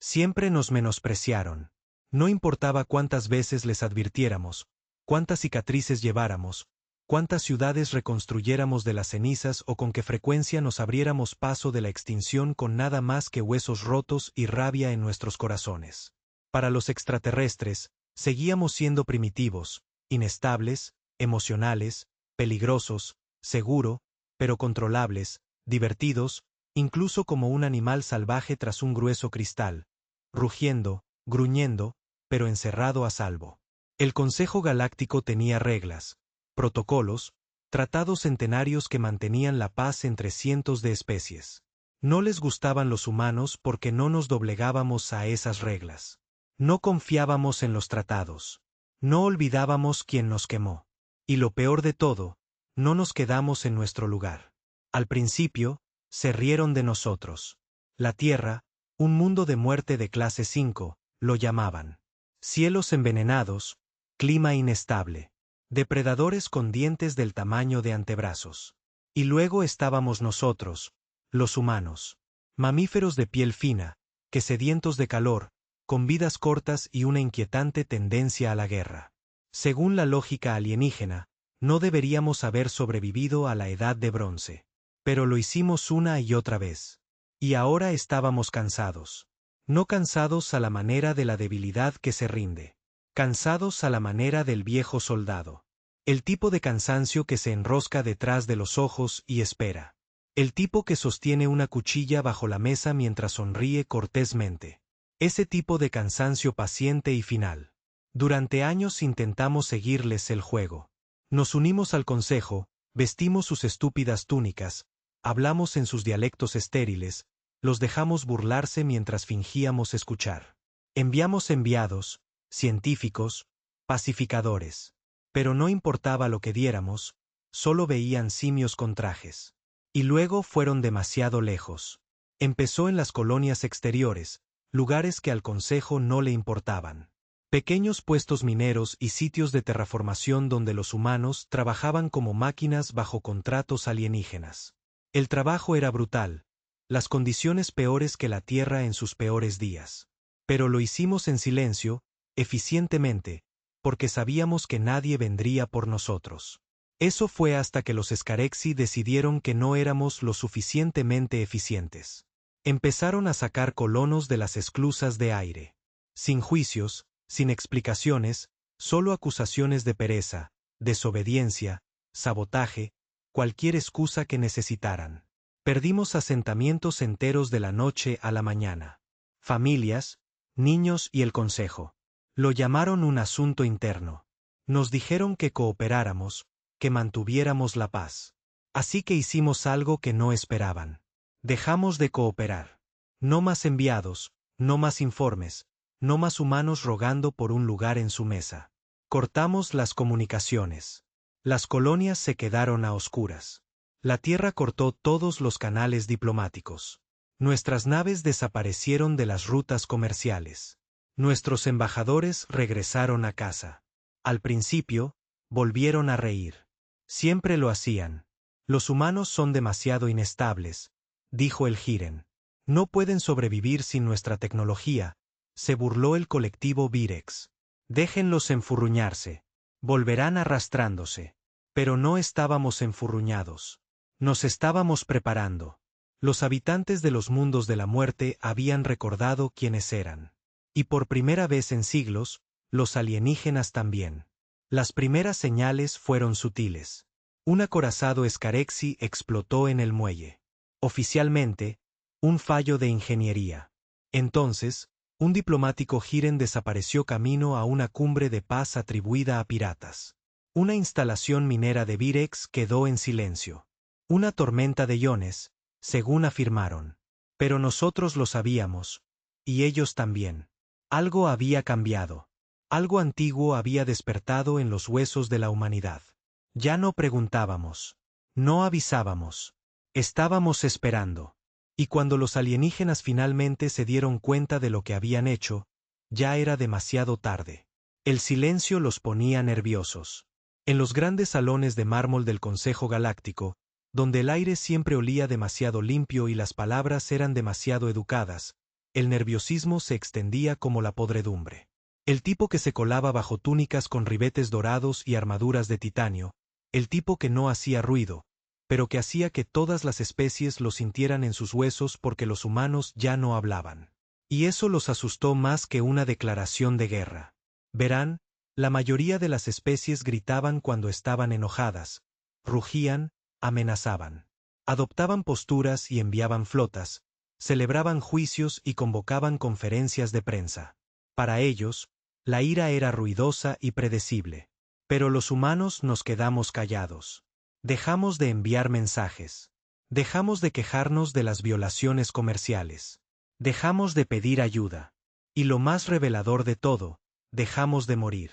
Siempre nos menospreciaron. No importaba cuántas veces les advirtiéramos, cuántas cicatrices lleváramos, cuántas ciudades reconstruyéramos de las cenizas o con qué frecuencia nos abriéramos paso de la extinción con nada más que huesos rotos y rabia en nuestros corazones. Para los extraterrestres, seguíamos siendo primitivos, inestables, emocionales, peligrosos, seguro, pero controlables, divertidos, incluso como un animal salvaje tras un grueso cristal, rugiendo, gruñendo, pero encerrado a salvo. El Consejo Galáctico tenía reglas, protocolos, tratados centenarios que mantenían la paz entre cientos de especies. No les gustaban los humanos porque no nos doblegábamos a esas reglas. No confiábamos en los tratados. No olvidábamos quién nos quemó. Y lo peor de todo, no nos quedamos en nuestro lugar. Al principio, se rieron de nosotros. La Tierra, un mundo de muerte de clase 5, lo llamaban. Cielos envenenados, clima inestable, depredadores con dientes del tamaño de antebrazos. Y luego estábamos nosotros, los humanos. Mamíferos de piel fina, que sedientos de calor, con vidas cortas y una inquietante tendencia a la guerra. Según la lógica alienígena, no deberíamos haber sobrevivido a la Edad de Bronce. Pero lo hicimos una y otra vez. Y ahora estábamos cansados. No cansados a la manera de la debilidad que se rinde. Cansados a la manera del viejo soldado. El tipo de cansancio que se enrosca detrás de los ojos y espera. El tipo que sostiene una cuchilla bajo la mesa mientras sonríe cortésmente. Ese tipo de cansancio paciente y final. Durante años intentamos seguirles el juego. Nos unimos al consejo, vestimos sus estúpidas túnicas, hablamos en sus dialectos estériles, los dejamos burlarse mientras fingíamos escuchar. Enviamos enviados, científicos, pacificadores. Pero no importaba lo que diéramos, solo veían simios con trajes. Y luego fueron demasiado lejos. Empezó en las colonias exteriores, lugares que al consejo no le importaban. Pequeños puestos mineros y sitios de terraformación donde los humanos trabajaban como máquinas bajo contratos alienígenas. El trabajo era brutal, las condiciones peores que la Tierra en sus peores días. Pero lo hicimos en silencio, eficientemente, porque sabíamos que nadie vendría por nosotros. Eso fue hasta que los Scarexi decidieron que no éramos lo suficientemente eficientes. Empezaron a sacar colonos de las esclusas de aire. Sin juicios, sin explicaciones, solo acusaciones de pereza, desobediencia, sabotaje, cualquier excusa que necesitaran. Perdimos asentamientos enteros de la noche a la mañana. Familias, niños y el consejo. Lo llamaron un asunto interno. Nos dijeron que cooperáramos, que mantuviéramos la paz. Así que hicimos algo que no esperaban. Dejamos de cooperar. No más enviados, no más informes, no más humanos rogando por un lugar en su mesa. Cortamos las comunicaciones. Las colonias se quedaron a oscuras. La Tierra cortó todos los canales diplomáticos. Nuestras naves desaparecieron de las rutas comerciales. Nuestros embajadores regresaron a casa. Al principio, volvieron a reír. Siempre lo hacían. Los humanos son demasiado inestables, dijo el Jiren. No pueden sobrevivir sin nuestra tecnología, se burló el colectivo Virex. Déjenlos enfurruñarse. Volverán arrastrándose. Pero no estábamos enfurruñados. Nos estábamos preparando. Los habitantes de los mundos de la muerte habían recordado quiénes eran. Y por primera vez en siglos, los alienígenas también. Las primeras señales fueron sutiles. Un acorazado Scarexi explotó en el muelle. Oficialmente, un fallo de ingeniería. Entonces, un diplomático Jiren desapareció camino a una cumbre de paz atribuida a piratas. Una instalación minera de Virex quedó en silencio. Una tormenta de iones, según afirmaron. Pero nosotros lo sabíamos, y ellos también. Algo había cambiado. Algo antiguo había despertado en los huesos de la humanidad. Ya no preguntábamos. No avisábamos. Estábamos esperando. Y cuando los alienígenas finalmente se dieron cuenta de lo que habían hecho, ya era demasiado tarde. El silencio los ponía nerviosos. En los grandes salones de mármol del Consejo Galáctico, donde el aire siempre olía demasiado limpio y las palabras eran demasiado educadas, el nerviosismo se extendía como la podredumbre. El tipo que se colaba bajo túnicas con ribetes dorados y armaduras de titanio, el tipo que no hacía ruido, pero que hacía que todas las especies lo sintieran en sus huesos porque los humanos ya no hablaban. Y eso los asustó más que una declaración de guerra. Verán, la mayoría de las especies gritaban cuando estaban enojadas, rugían, amenazaban. Adoptaban posturas y enviaban flotas, celebraban juicios y convocaban conferencias de prensa. Para ellos, la ira era ruidosa y predecible. Pero los humanos nos quedamos callados. Dejamos de enviar mensajes. Dejamos de quejarnos de las violaciones comerciales. Dejamos de pedir ayuda. Y lo más revelador de todo, dejamos de morir.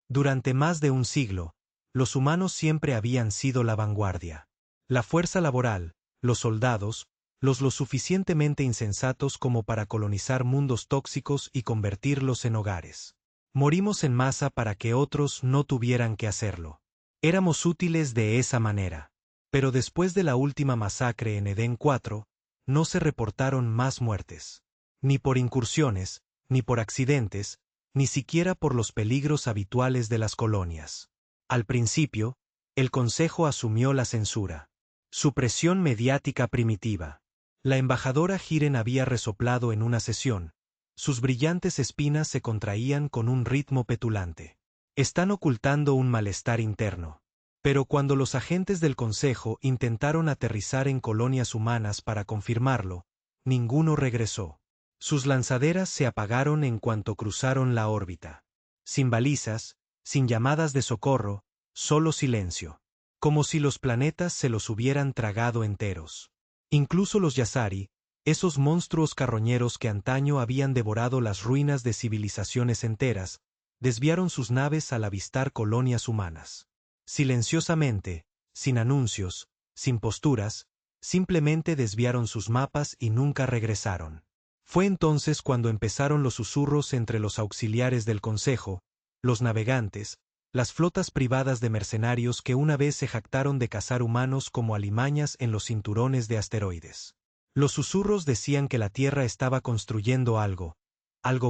Durante más de un siglo, los humanos siempre habían sido la vanguardia. La fuerza laboral, los soldados, los lo suficientemente insensatos como para colonizar mundos tóxicos y convertirlos en hogares. Morimos en masa para que otros no tuvieran que hacerlo. Éramos útiles de esa manera. Pero después de la última masacre en Edén 4, no se reportaron más muertes. Ni por incursiones, ni por accidentes, ni siquiera por los peligros habituales de las colonias. Al principio, el Consejo asumió la censura. Supresión mediática primitiva. La embajadora Hiren había resoplado en una sesión. Sus brillantes espinas se contraían con un ritmo petulante. Están ocultando un malestar interno. Pero cuando los agentes del Consejo intentaron aterrizar en colonias humanas para confirmarlo, ninguno regresó. Sus lanzaderas se apagaron en cuanto cruzaron la órbita. Sin balizas, sin llamadas de socorro, solo silencio. Como si los planetas se los hubieran tragado enteros. Incluso los Yasari, esos monstruos carroñeros que antaño habían devorado las ruinas de civilizaciones enteras, desviaron sus naves al avistar colonias humanas. Silenciosamente, sin anuncios, sin posturas, simplemente desviaron sus mapas y nunca regresaron. Fue entonces cuando empezaron los susurros entre los auxiliares del Consejo, los navegantes, las flotas privadas de mercenarios que una vez se jactaron de cazar humanos como alimañas en los cinturones de asteroides. Los susurros decían que la Tierra estaba construyendo algo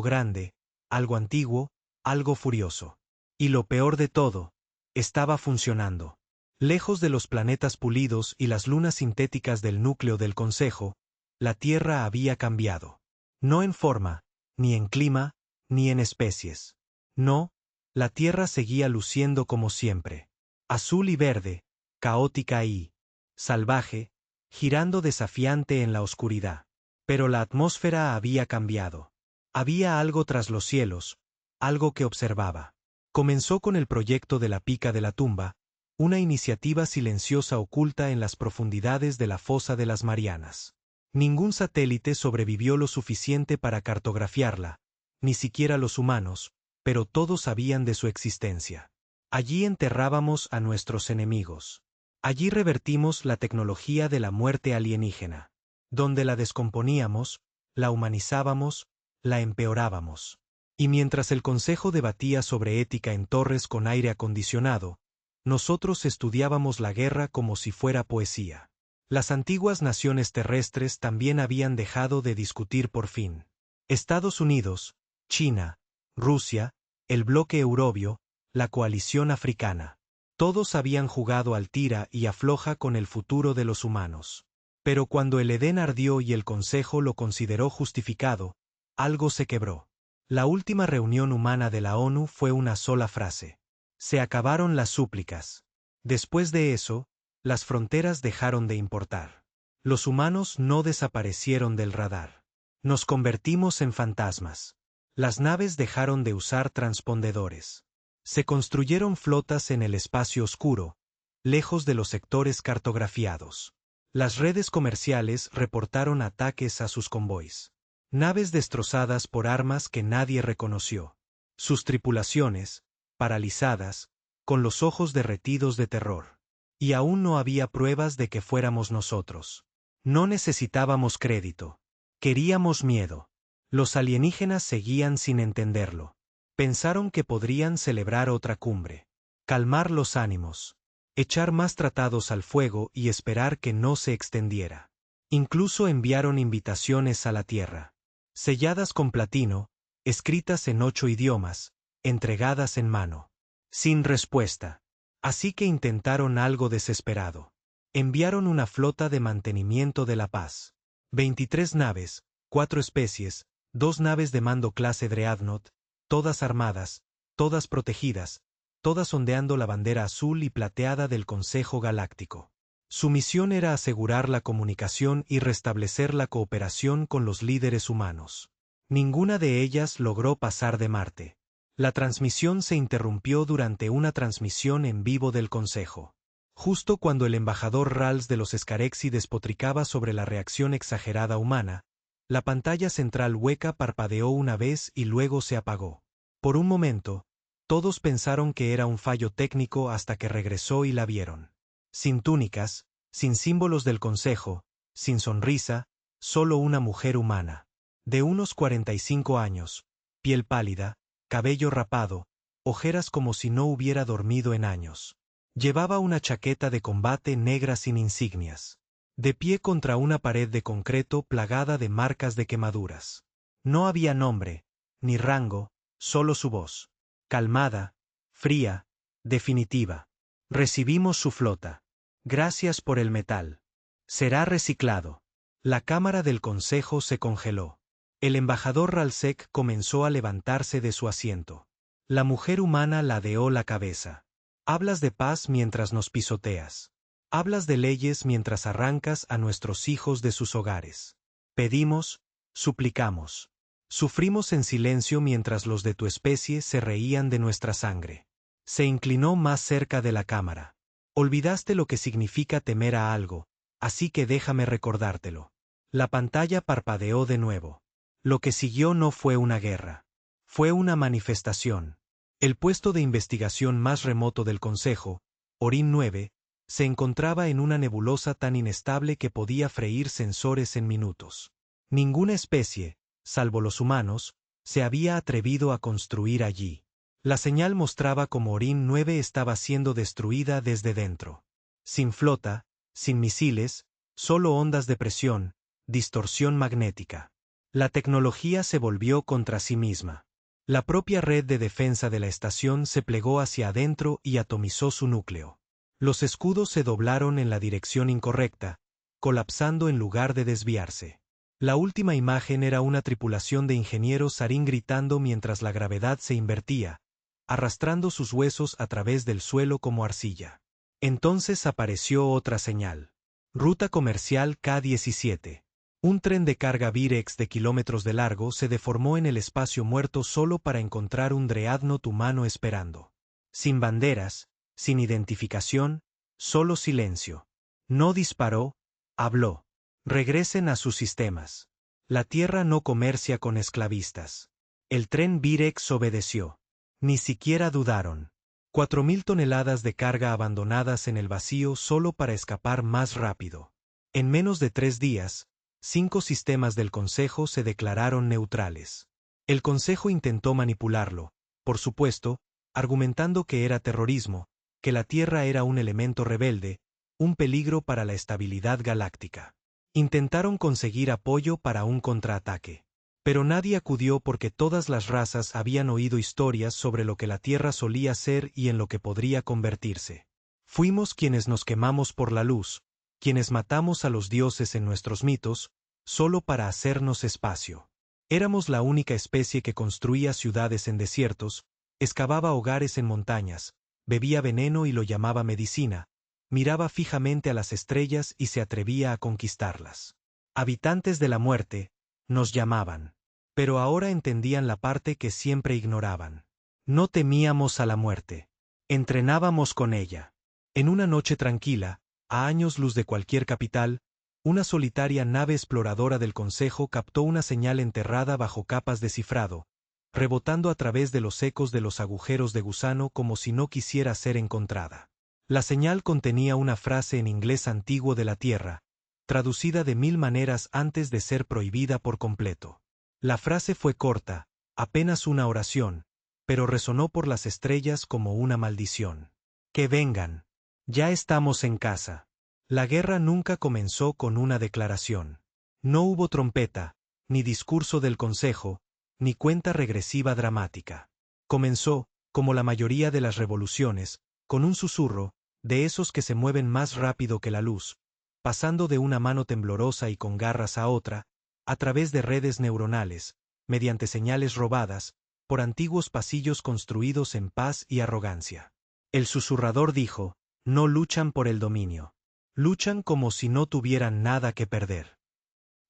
grande, algo antiguo, algo furioso. Y lo peor de todo, estaba funcionando. Lejos de los planetas pulidos y las lunas sintéticas del núcleo del Consejo, la Tierra había cambiado. No en forma, ni en clima, ni en especies. No, la Tierra seguía luciendo como siempre. Azul y verde, caótica y salvaje, girando desafiante en la oscuridad. Pero la atmósfera había cambiado. Había algo tras los cielos, algo que observaba. Comenzó con el proyecto de la Pica de la Tumba, una iniciativa silenciosa oculta en las profundidades de la fosa de las Marianas. Ningún satélite sobrevivió lo suficiente para cartografiarla, ni siquiera los humanos, pero todos sabían de su existencia. Allí enterrábamos a nuestros enemigos. Allí revertimos la tecnología de la muerte alienígena. Donde la descomponíamos, la humanizábamos, la empeorábamos. Y mientras el Consejo debatía sobre ética en torres con aire acondicionado, nosotros estudiábamos la guerra como si fuera poesía. Las antiguas naciones terrestres también habían dejado de discutir por fin. Estados Unidos, China, Rusia, el bloque europeo, la coalición africana. Todos habían jugado al tira y afloja con el futuro de los humanos. Pero cuando el Edén ardió y el Consejo lo consideró justificado, algo se quebró. La última reunión humana de la ONU fue una sola frase. Se acabaron las súplicas. Después de eso, las fronteras dejaron de importar. Los humanos no desaparecieron del radar. Nos convertimos en fantasmas. Las naves dejaron de usar transpondedores. Se construyeron flotas en el espacio oscuro, lejos de los sectores cartografiados. Las redes comerciales reportaron ataques a sus convoys. Naves destrozadas por armas que nadie reconoció. Sus tripulaciones, paralizadas, con los ojos derretidos de terror. Y aún no había pruebas de que fuéramos nosotros. No necesitábamos crédito. Queríamos miedo. Los alienígenas seguían sin entenderlo. Pensaron que podrían celebrar otra cumbre. Calmar los ánimos. Echar más tratados al fuego y esperar que no se extendiera. Incluso enviaron invitaciones a la Tierra. selladas con platino, escritas en 8 idiomas, entregadas en mano. Sin respuesta. Así que intentaron algo desesperado. Enviaron una flota de mantenimiento de la paz. 23 naves, 4 especies, 2 naves de mando clase Dreadnought, todas armadas, todas protegidas, todas ondeando la bandera azul y plateada del Consejo Galáctico. Su misión era asegurar la comunicación y restablecer la cooperación con los líderes humanos. Ninguna de ellas logró pasar de Marte. La transmisión se interrumpió durante una transmisión en vivo del Consejo. Justo cuando el embajador Rals de los Scarexi despotricaba sobre la reacción exagerada humana, la pantalla central hueca parpadeó una vez y luego se apagó. Por un momento, todos pensaron que era un fallo técnico hasta que regresó y la vieron. Sin túnicas, sin símbolos del Consejo, sin sonrisa, solo una mujer humana. De unos 45 años, piel pálida, cabello rapado, ojeras como si no hubiera dormido en años. Llevaba una chaqueta de combate negra sin insignias. De pie contra una pared de concreto plagada de marcas de quemaduras. No había nombre, ni rango, solo su voz. Calmada, fría, definitiva. Recibimos su flota. Gracias por el metal. Será reciclado. La cámara del consejo se congeló. El embajador Ralsec comenzó a levantarse de su asiento. La mujer humana ladeó la cabeza. Hablas de paz mientras nos pisoteas. Hablas de leyes mientras arrancas a nuestros hijos de sus hogares. Pedimos, suplicamos. Sufrimos en silencio mientras los de tu especie se reían de nuestra sangre. Se inclinó más cerca de la cámara. Olvidaste lo que significa temer a algo, así que déjame recordártelo. La pantalla parpadeó de nuevo. Lo que siguió no fue una guerra. Fue una manifestación. El puesto de investigación más remoto del Consejo, Orin 9, se encontraba en una nebulosa tan inestable que podía freír sensores en minutos. Ninguna especie, salvo los humanos, se había atrevido a construir allí. La señal mostraba cómo Orin 9 estaba siendo destruida desde dentro. Sin flota, sin misiles, solo ondas de presión, distorsión magnética. La tecnología se volvió contra sí misma. La propia red de defensa de la estación se plegó hacia adentro y atomizó su núcleo. Los escudos se doblaron en la dirección incorrecta, colapsando en lugar de desviarse. La última imagen era una tripulación de ingenieros sarín gritando mientras la gravedad se invertía, arrastrando sus huesos a través del suelo como arcilla. Entonces apareció otra señal. Ruta comercial K-17. Un tren de carga Virex de kilómetros de largo se deformó en el espacio muerto solo para encontrar un Dreadnought humano esperando. Sin banderas, sin identificación, solo silencio. No disparó, habló. Regresen a sus sistemas. La Tierra no comercia con esclavistas. El tren Virex obedeció. Ni siquiera dudaron. 4.000 toneladas de carga abandonadas en el vacío solo para escapar más rápido. En menos de 3 días, 5 sistemas del Consejo se declararon neutrales. El Consejo intentó manipularlo, por supuesto, argumentando que era terrorismo, que la Tierra era un elemento rebelde, un peligro para la estabilidad galáctica. Intentaron conseguir apoyo para un contraataque. Pero nadie acudió porque todas las razas habían oído historias sobre lo que la Tierra solía ser y en lo que podría convertirse. Fuimos quienes nos quemamos por la luz, quienes matamos a los dioses en nuestros mitos, solo para hacernos espacio. Éramos la única especie que construía ciudades en desiertos, excavaba hogares en montañas, bebía veneno y lo llamaba medicina, miraba fijamente a las estrellas y se atrevía a conquistarlas. Habitantes de la muerte, nos llamaban. Pero ahora entendían la parte que siempre ignoraban. No temíamos a la muerte. Entrenábamos con ella. En una noche tranquila, a años luz de cualquier capital, una solitaria nave exploradora del Consejo captó una señal enterrada bajo capas de cifrado, rebotando a través de los ecos de los agujeros de gusano como si no quisiera ser encontrada. La señal contenía una frase en inglés antiguo de la Tierra, traducida de 1000 maneras antes de ser prohibida por completo. La frase fue corta, apenas una oración, pero resonó por las estrellas como una maldición. Que vengan. Ya estamos en casa. La guerra nunca comenzó con una declaración. No hubo trompeta, ni discurso del consejo, ni cuenta regresiva dramática. Comenzó, como la mayoría de las revoluciones, con un susurro, de esos que se mueven más rápido que la luz, pasando de una mano temblorosa y con garras a otra, a través de redes neuronales, mediante señales robadas, por antiguos pasillos construidos en paz y arrogancia. El susurrador dijo: no luchan por el dominio. Luchan como si no tuvieran nada que perder.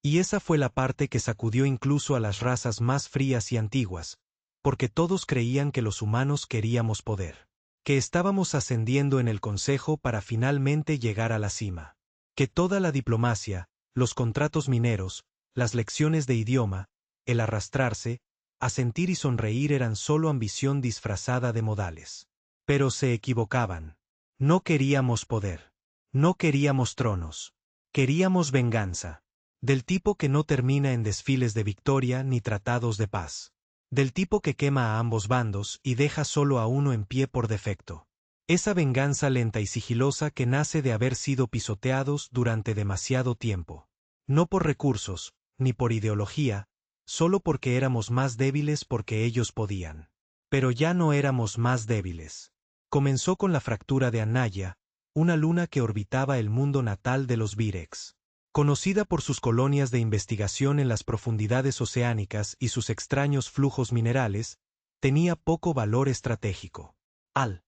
Y esa fue la parte que sacudió incluso a las razas más frías y antiguas, porque todos creían que los humanos queríamos poder. Que estábamos ascendiendo en el consejo para finalmente llegar a la cima. Que toda la diplomacia, los contratos mineros, las lecciones de idioma, el arrastrarse, asentir y sonreír eran solo ambición disfrazada de modales. Pero se equivocaban. No queríamos poder. No queríamos tronos. Queríamos venganza. Del tipo que no termina en desfiles de victoria ni tratados de paz. Del tipo que quema a ambos bandos y deja solo a uno en pie por defecto. Esa venganza lenta y sigilosa que nace de haber sido pisoteados durante demasiado tiempo. No por recursos, ni por ideología, solo porque éramos más débiles porque ellos podían. Pero ya no éramos más débiles. Comenzó con la fractura de Anaya, una luna que orbitaba el mundo natal de los Virex. Conocida por sus colonias de investigación en las profundidades oceánicas y sus extraños flujos minerales, tenía poco valor estratégico. Al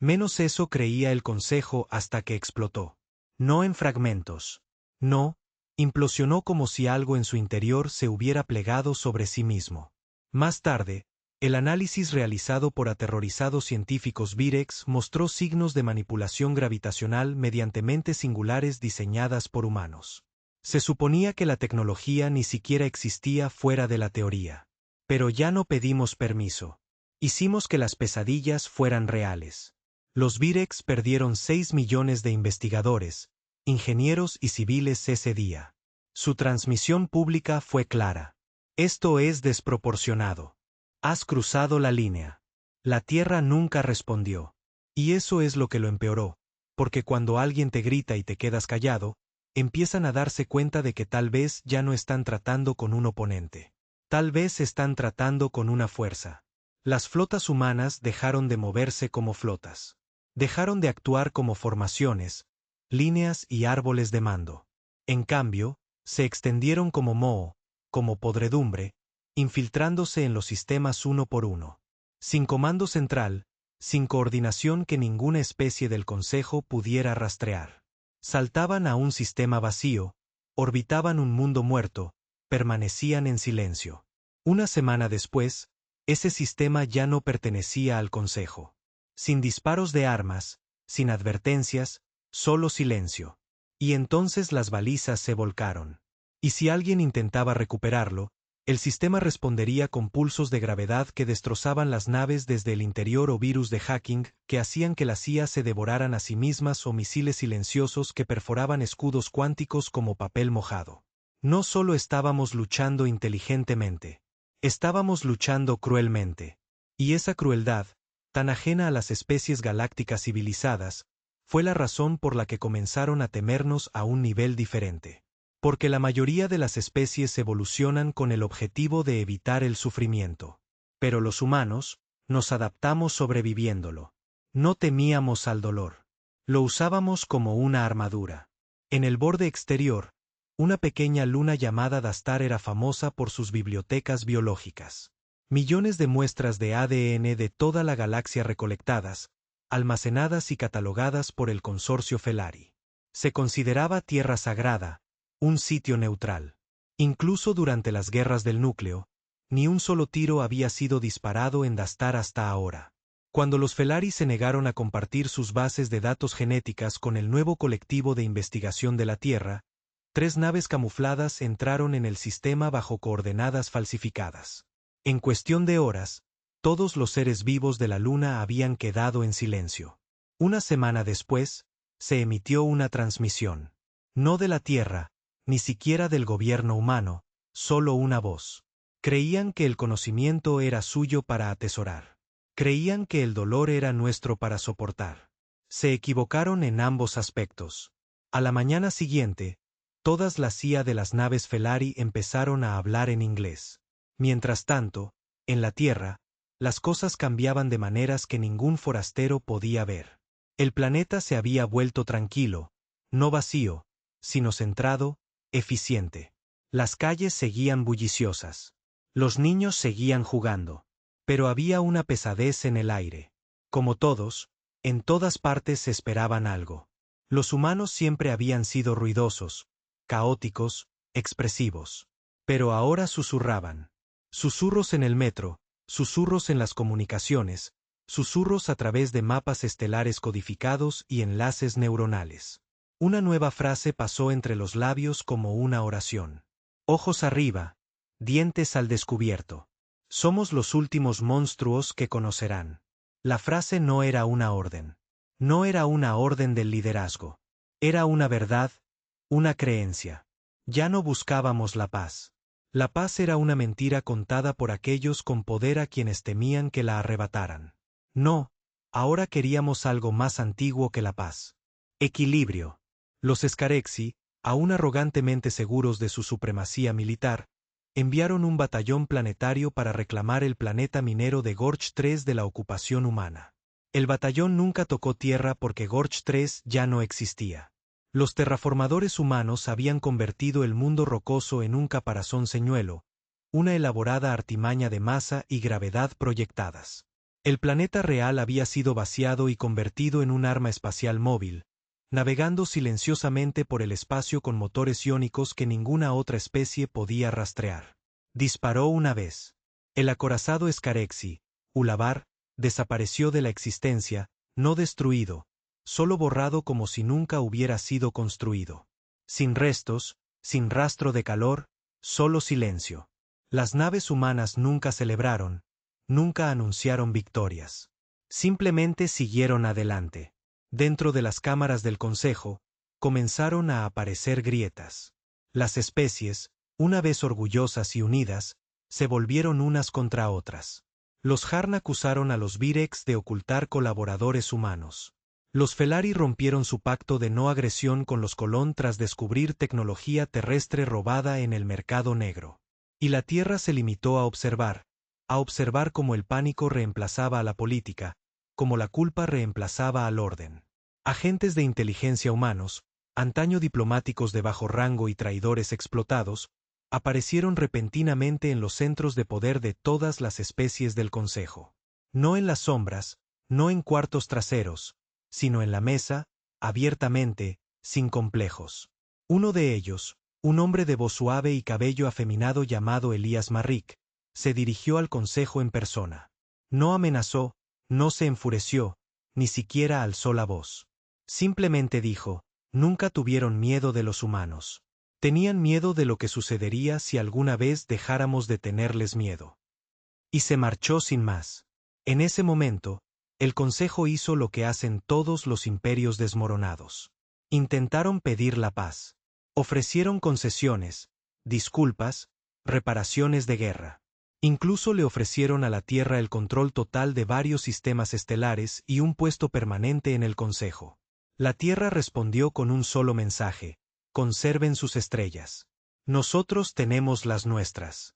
menos eso creía el Consejo hasta que explotó. No en fragmentos. No, implosionó como si algo en su interior se hubiera plegado sobre sí mismo. Más tarde, el análisis realizado por aterrorizados científicos Virex mostró signos de manipulación gravitacional mediante mentes singulares diseñadas por humanos. Se suponía que la tecnología ni siquiera existía fuera de la teoría. Pero ya no pedimos permiso. Hicimos que las pesadillas fueran reales. Los Virex perdieron 6 millones de investigadores, ingenieros y civiles ese día. Su transmisión pública fue clara. Esto es desproporcionado. Has cruzado la línea. La Tierra nunca respondió. Y eso es lo que lo empeoró, porque cuando alguien te grita y te quedas callado, empiezan a darse cuenta de que tal vez ya no están tratando con un oponente. Tal vez están tratando con una fuerza. Las flotas humanas dejaron de moverse como flotas. Dejaron de actuar como formaciones, líneas y árboles de mando. En cambio, se extendieron como moho, como podredumbre, infiltrándose en los sistemas uno por uno. Sin comando central, sin coordinación que ninguna especie del Consejo pudiera rastrear. Saltaban a un sistema vacío, orbitaban un mundo muerto, permanecían en silencio. Una semana después, ese sistema ya no pertenecía al Consejo. Sin disparos de armas, sin advertencias, solo silencio. Y entonces las balizas se volcaron. Y si alguien intentaba recuperarlo, el sistema respondería con pulsos de gravedad que destrozaban las naves desde el interior o virus de hacking que hacían que las CIA se devoraran a sí mismas o misiles silenciosos que perforaban escudos cuánticos como papel mojado. No solo estábamos luchando inteligentemente, estábamos luchando cruelmente. Y esa crueldad, tan ajena a las especies galácticas civilizadas, fue la razón por la que comenzaron a temernos a un nivel diferente. Porque la mayoría de las especies evolucionan con el objetivo de evitar el sufrimiento. Pero los humanos, nos adaptamos sobreviviéndolo. No temíamos al dolor. Lo usábamos como una armadura. En el borde exterior, una pequeña luna llamada Dastar era famosa por sus bibliotecas biológicas. Millones de muestras de ADN de toda la galaxia recolectadas, almacenadas y catalogadas por el consorcio Felari. Se consideraba tierra sagrada, un sitio neutral. Incluso durante las guerras del núcleo, ni un solo tiro había sido disparado en Dastar hasta ahora. Cuando los Felari se negaron a compartir sus bases de datos genéticas con el nuevo colectivo de investigación de la Tierra, 3 naves camufladas entraron en el sistema bajo coordenadas falsificadas. En cuestión de horas, todos los seres vivos de la Luna habían quedado en silencio. Una semana después, se emitió una transmisión. No de la Tierra, ni siquiera del gobierno humano, solo una voz. Creían que el conocimiento era suyo para atesorar. Creían que el dolor era nuestro para soportar. Se equivocaron en ambos aspectos. A la mañana siguiente, Todas las CIA de las naves Felari empezaron a hablar en inglés. Mientras tanto, en la Tierra, las cosas cambiaban de maneras que ningún forastero podía ver. El planeta se había vuelto tranquilo, no vacío, sino centrado, eficiente. Las calles seguían bulliciosas. Los niños seguían jugando. Pero había una pesadez en el aire. Como todos, en todas partes se esperaban algo. Los humanos siempre habían sido ruidosos, caóticos, expresivos. Pero ahora susurraban. Susurros en el metro, susurros en las comunicaciones, susurros a través de mapas estelares codificados y enlaces neuronales. Una nueva frase pasó entre los labios como una oración. Ojos arriba, dientes al descubierto. Somos los últimos monstruos que conocerán. La frase no era una orden. No era una orden del liderazgo. Era una verdad, una creencia. Ya no buscábamos la paz. La paz era una mentira contada por aquellos con poder a quienes temían que la arrebataran. No, ahora queríamos algo más antiguo que la paz. Equilibrio. Los Scarexi, aún arrogantemente seguros de su supremacía militar, enviaron un batallón planetario para reclamar el planeta minero de Gorch 3 de la ocupación humana. El batallón nunca tocó tierra porque Gorch 3 ya no existía. Los terraformadores humanos habían convertido el mundo rocoso en un caparazón señuelo, una elaborada artimaña de masa y gravedad proyectadas. El planeta real había sido vaciado y convertido en un arma espacial móvil, navegando silenciosamente por el espacio con motores iónicos que ninguna otra especie podía rastrear. Disparó una vez. El acorazado Scarexi, Ulabar, desapareció de la existencia, no destruido, solo borrado como si nunca hubiera sido construido. Sin restos, sin rastro de calor, solo silencio. Las naves humanas nunca celebraron, nunca anunciaron victorias. Simplemente siguieron adelante. Dentro de las cámaras del Consejo, comenzaron a aparecer grietas. Las especies, una vez orgullosas y unidas, se volvieron unas contra otras. Los Harn acusaron a los Virex de ocultar colaboradores humanos. Los Felari rompieron su pacto de no agresión con los Colón tras descubrir tecnología terrestre robada en el mercado negro. Y la Tierra se limitó a observar cómo el pánico reemplazaba a la política, como la culpa reemplazaba al orden. Agentes de inteligencia humanos, antaño diplomáticos de bajo rango y traidores explotados, aparecieron repentinamente en los centros de poder de todas las especies del Consejo. No en las sombras, no en cuartos traseros, sino en la mesa, abiertamente, sin complejos. Uno de ellos, un hombre de voz suave y cabello afeminado llamado Elías Marrik, se dirigió al Consejo en persona. No amenazó, no se enfureció, ni siquiera alzó la voz. Simplemente dijo, nunca tuvieron miedo de los humanos. Tenían miedo de lo que sucedería si alguna vez dejáramos de tenerles miedo. Y se marchó sin más. En ese momento, el Consejo hizo lo que hacen todos los imperios desmoronados. Intentaron pedir la paz. Ofrecieron concesiones, disculpas, reparaciones de guerra. Incluso le ofrecieron a la Tierra el control total de varios sistemas estelares y un puesto permanente en el Consejo. La Tierra respondió con un solo mensaje: conserven sus estrellas. Nosotros tenemos las nuestras.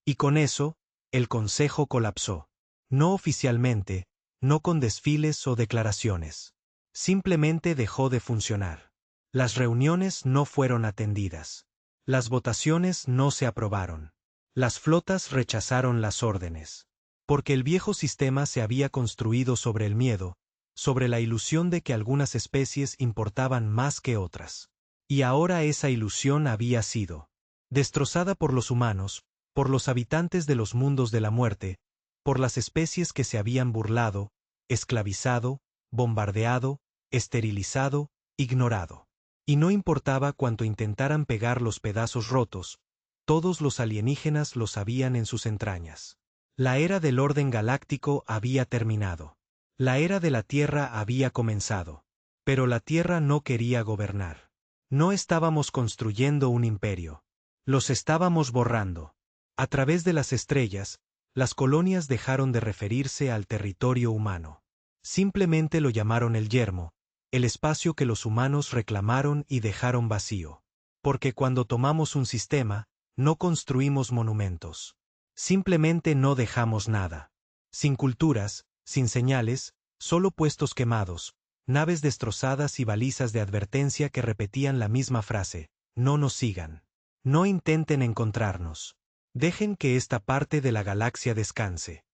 Y con eso, el Consejo colapsó. No oficialmente, no con desfiles o declaraciones. Simplemente dejó de funcionar. Las reuniones no fueron atendidas. Las votaciones no se aprobaron. Las flotas rechazaron las órdenes. Porque el viejo sistema se había construido sobre el miedo, sobre la ilusión de que algunas especies importaban más que otras. Y ahora esa ilusión había sido destrozada por los humanos, por los habitantes de los mundos de la muerte, por las especies que se habían burlado, esclavizado, bombardeado, esterilizado, ignorado. Y no importaba cuánto intentaran pegar los pedazos rotos, todos los alienígenas lo sabían en sus entrañas. La era del orden galáctico había terminado. La era de la Tierra había comenzado. Pero la Tierra no quería gobernar. No estábamos construyendo un imperio. Los estábamos borrando. A través de las estrellas, las colonias dejaron de referirse al territorio humano. Simplemente lo llamaron el yermo, el espacio que los humanos reclamaron y dejaron vacío. Porque cuando tomamos un sistema, no construimos monumentos. Simplemente no dejamos nada. Sin culturas, sin señales, solo puestos quemados, naves destrozadas y balizas de advertencia que repetían la misma frase: no nos sigan. No intenten encontrarnos. Dejen que esta parte de la galaxia descanse.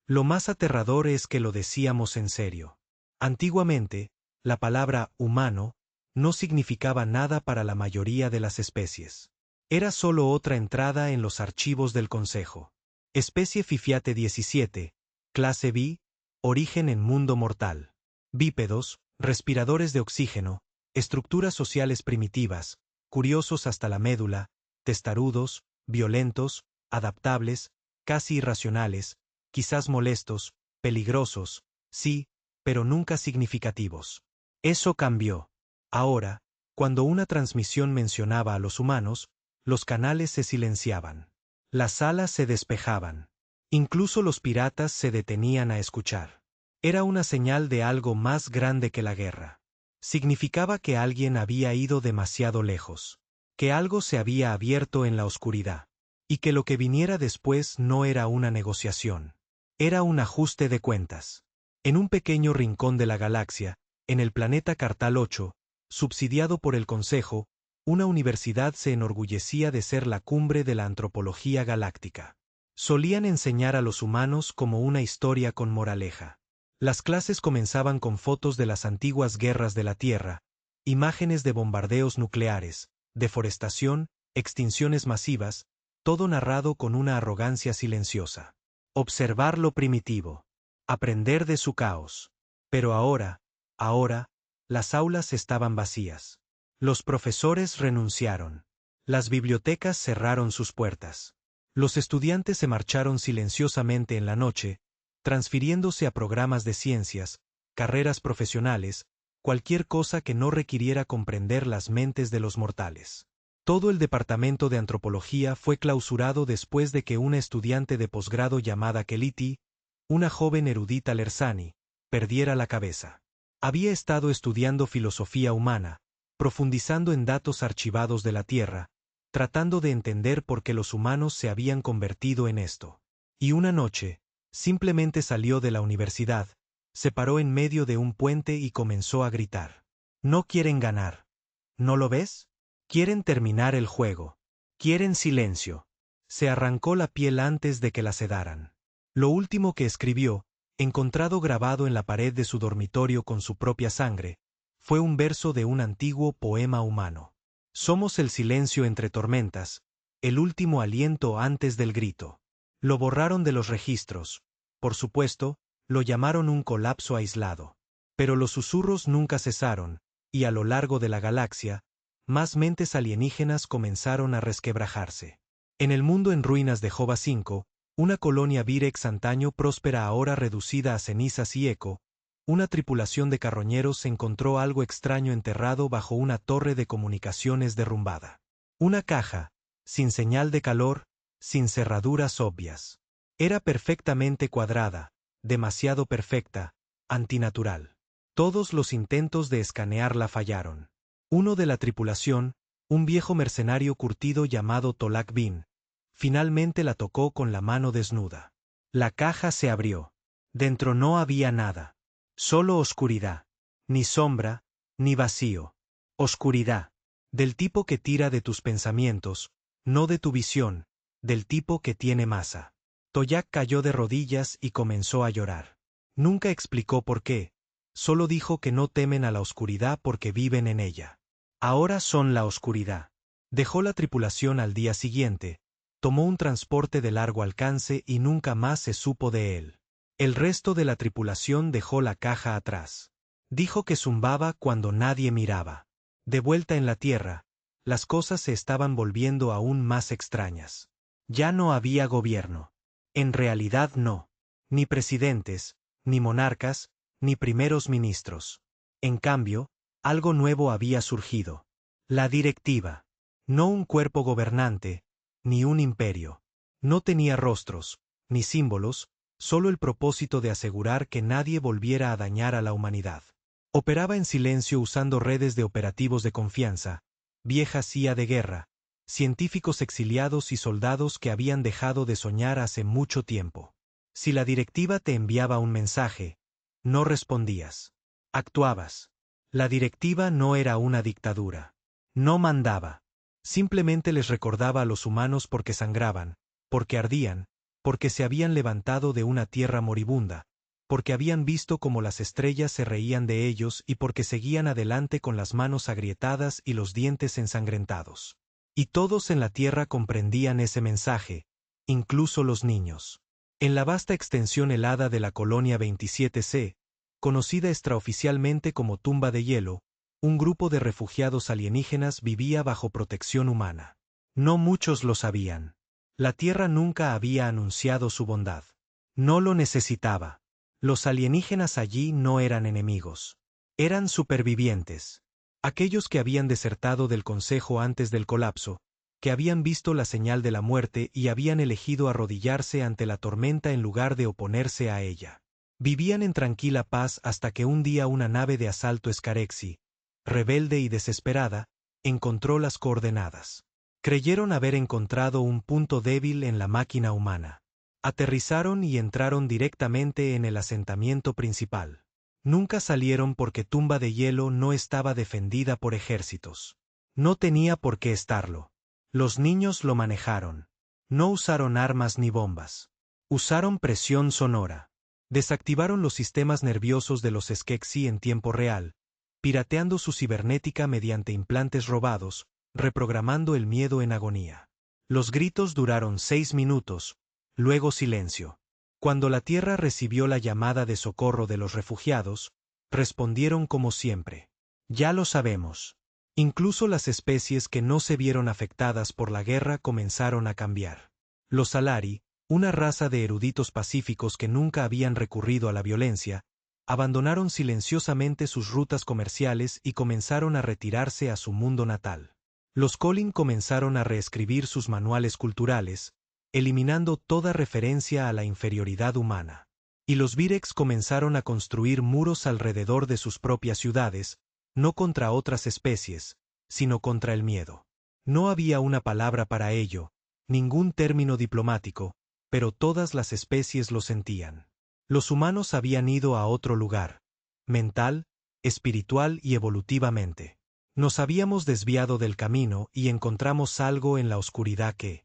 Lo más aterrador es que lo decíamos en serio. Antiguamente, la palabra humano no significaba nada para la mayoría de las especies. Era solo otra entrada en los archivos del Consejo. Especie Fifiate 17, clase B, origen en mundo mortal. Bípedos, respiradores de oxígeno, estructuras sociales primitivas, curiosos hasta la médula, testarudos, violentos, adaptables, casi irracionales, quizás molestos, peligrosos, sí, pero nunca significativos. Eso cambió. Ahora, cuando una transmisión mencionaba a los humanos, los canales se silenciaban. Las salas se despejaban. Incluso los piratas se detenían a escuchar. Era una señal de algo más grande que la guerra. Significaba que alguien había ido demasiado lejos, que algo se había abierto en la oscuridad, y que lo que viniera después no era una negociación. Era un ajuste de cuentas. En un pequeño rincón de la galaxia, en el planeta Cartal 8, subsidiado por el Consejo, una universidad se enorgullecía de ser la cumbre de la antropología galáctica. Solían enseñar a los humanos como una historia con moraleja. Las clases comenzaban con fotos de las antiguas guerras de la Tierra, imágenes de bombardeos nucleares, deforestación, extinciones masivas, todo narrado con una arrogancia silenciosa. Observar lo primitivo. Aprender de su caos. Pero ahora, las aulas estaban vacías. Los profesores renunciaron. Las bibliotecas cerraron sus puertas. Los estudiantes se marcharon silenciosamente en la noche, transfiriéndose a programas de ciencias, carreras profesionales, cualquier cosa que no requiriera comprender las mentes de los mortales. Todo el departamento de antropología fue clausurado después de que una estudiante de posgrado llamada Keliti, una joven erudita Lersani, perdiera la cabeza. Había estado estudiando filosofía humana, profundizando en datos archivados de la Tierra, tratando de entender por qué los humanos se habían convertido en esto. Y una noche, simplemente salió de la universidad, se paró en medio de un puente y comenzó a gritar. No quieren ganar. ¿No lo ves? Quieren terminar el juego. Quieren silencio. Se arrancó la piel antes de que la sedaran. Lo último que escribió, encontrado grabado en la pared de su dormitorio con su propia sangre, fue un verso de un antiguo poema humano. Somos el silencio entre tormentas, el último aliento antes del grito. Lo borraron de los registros. Por supuesto, lo llamaron un colapso aislado. Pero los susurros nunca cesaron, y a lo largo de la galaxia, más mentes alienígenas comenzaron a resquebrajarse. En el mundo en ruinas de Jova 5, una colonia Virex antaño próspera ahora reducida a cenizas y eco, una tripulación de carroñeros encontró algo extraño enterrado bajo una torre de comunicaciones derrumbada. Una caja, sin señal de calor, sin cerraduras obvias. Era perfectamente cuadrada, demasiado perfecta, antinatural. Todos los intentos de escanearla fallaron. Uno de la tripulación, un viejo mercenario curtido llamado Tolak Bin, finalmente la tocó con la mano desnuda. La caja se abrió. Dentro no había nada. Solo oscuridad. Ni sombra, ni vacío. Oscuridad. Del tipo que tira de tus pensamientos, no de tu visión, del tipo que tiene masa. Toyak cayó de rodillas y comenzó a llorar. Nunca explicó por qué, solo dijo que no temen a la oscuridad porque viven en ella. Ahora son la oscuridad. Dejó la tripulación al día siguiente, tomó un transporte de largo alcance y nunca más se supo de él. El resto de la tripulación dejó la caja atrás. Dijo que zumbaba cuando nadie miraba. De vuelta en la Tierra, las cosas se estaban volviendo aún más extrañas. Ya no había gobierno. En realidad no. Ni presidentes, ni monarcas, ni primeros ministros. En cambio, algo nuevo había surgido. La directiva. No un cuerpo gobernante, ni un imperio. No tenía rostros, ni símbolos, solo el propósito de asegurar que nadie volviera a dañar a la humanidad. Operaba en silencio usando redes de operativos de confianza, vieja CIA de guerra, científicos exiliados y soldados que habían dejado de soñar hace mucho tiempo. Si la directiva te enviaba un mensaje, no respondías. Actuabas. La directiva no era una dictadura. No mandaba. Simplemente les recordaba a los humanos porque sangraban, porque ardían, porque se habían levantado de una tierra moribunda, porque habían visto cómo las estrellas se reían de ellos y porque seguían adelante con las manos agrietadas y los dientes ensangrentados. Y todos en la tierra comprendían ese mensaje, incluso los niños. En la vasta extensión helada de la Colonia 27C, conocida extraoficialmente como Tumba de Hielo, un grupo de refugiados alienígenas vivía bajo protección humana. No muchos lo sabían. La Tierra nunca había anunciado su bondad. No lo necesitaba. Los alienígenas allí no eran enemigos. Eran supervivientes. Aquellos que habían desertado del Consejo antes del colapso, que habían visto la señal de la muerte y habían elegido arrodillarse ante la tormenta en lugar de oponerse a ella. Vivían en tranquila paz hasta que un día una nave de asalto Scarexi, rebelde y desesperada, encontró las coordenadas. Creyeron haber encontrado un punto débil en la máquina humana. Aterrizaron y entraron directamente en el asentamiento principal. Nunca salieron porque Tumba de Hielo no estaba defendida por ejércitos. No tenía por qué estarlo. Los niños lo manejaron. No usaron armas ni bombas. Usaron presión sonora. Desactivaron los sistemas nerviosos de los Skeksis en tiempo real, pirateando su cibernética mediante implantes robados, reprogramando el miedo en agonía. Los gritos duraron 6 minutos, luego silencio. Cuando la Tierra recibió la llamada de socorro de los refugiados, respondieron como siempre. Ya lo sabemos. Incluso las especies que no se vieron afectadas por la guerra comenzaron a cambiar. Los Alari, una raza de eruditos pacíficos que nunca habían recurrido a la violencia, abandonaron silenciosamente sus rutas comerciales y comenzaron a retirarse a su mundo natal. Los Colin comenzaron a reescribir sus manuales culturales, eliminando toda referencia a la inferioridad humana. Y los Virex comenzaron a construir muros alrededor de sus propias ciudades, no contra otras especies, sino contra el miedo. No había una palabra para ello, ningún término diplomático, pero todas las especies lo sentían. Los humanos habían ido a otro lugar, mental, espiritual y evolutivamente. Nos habíamos desviado del camino y encontramos algo en la oscuridad que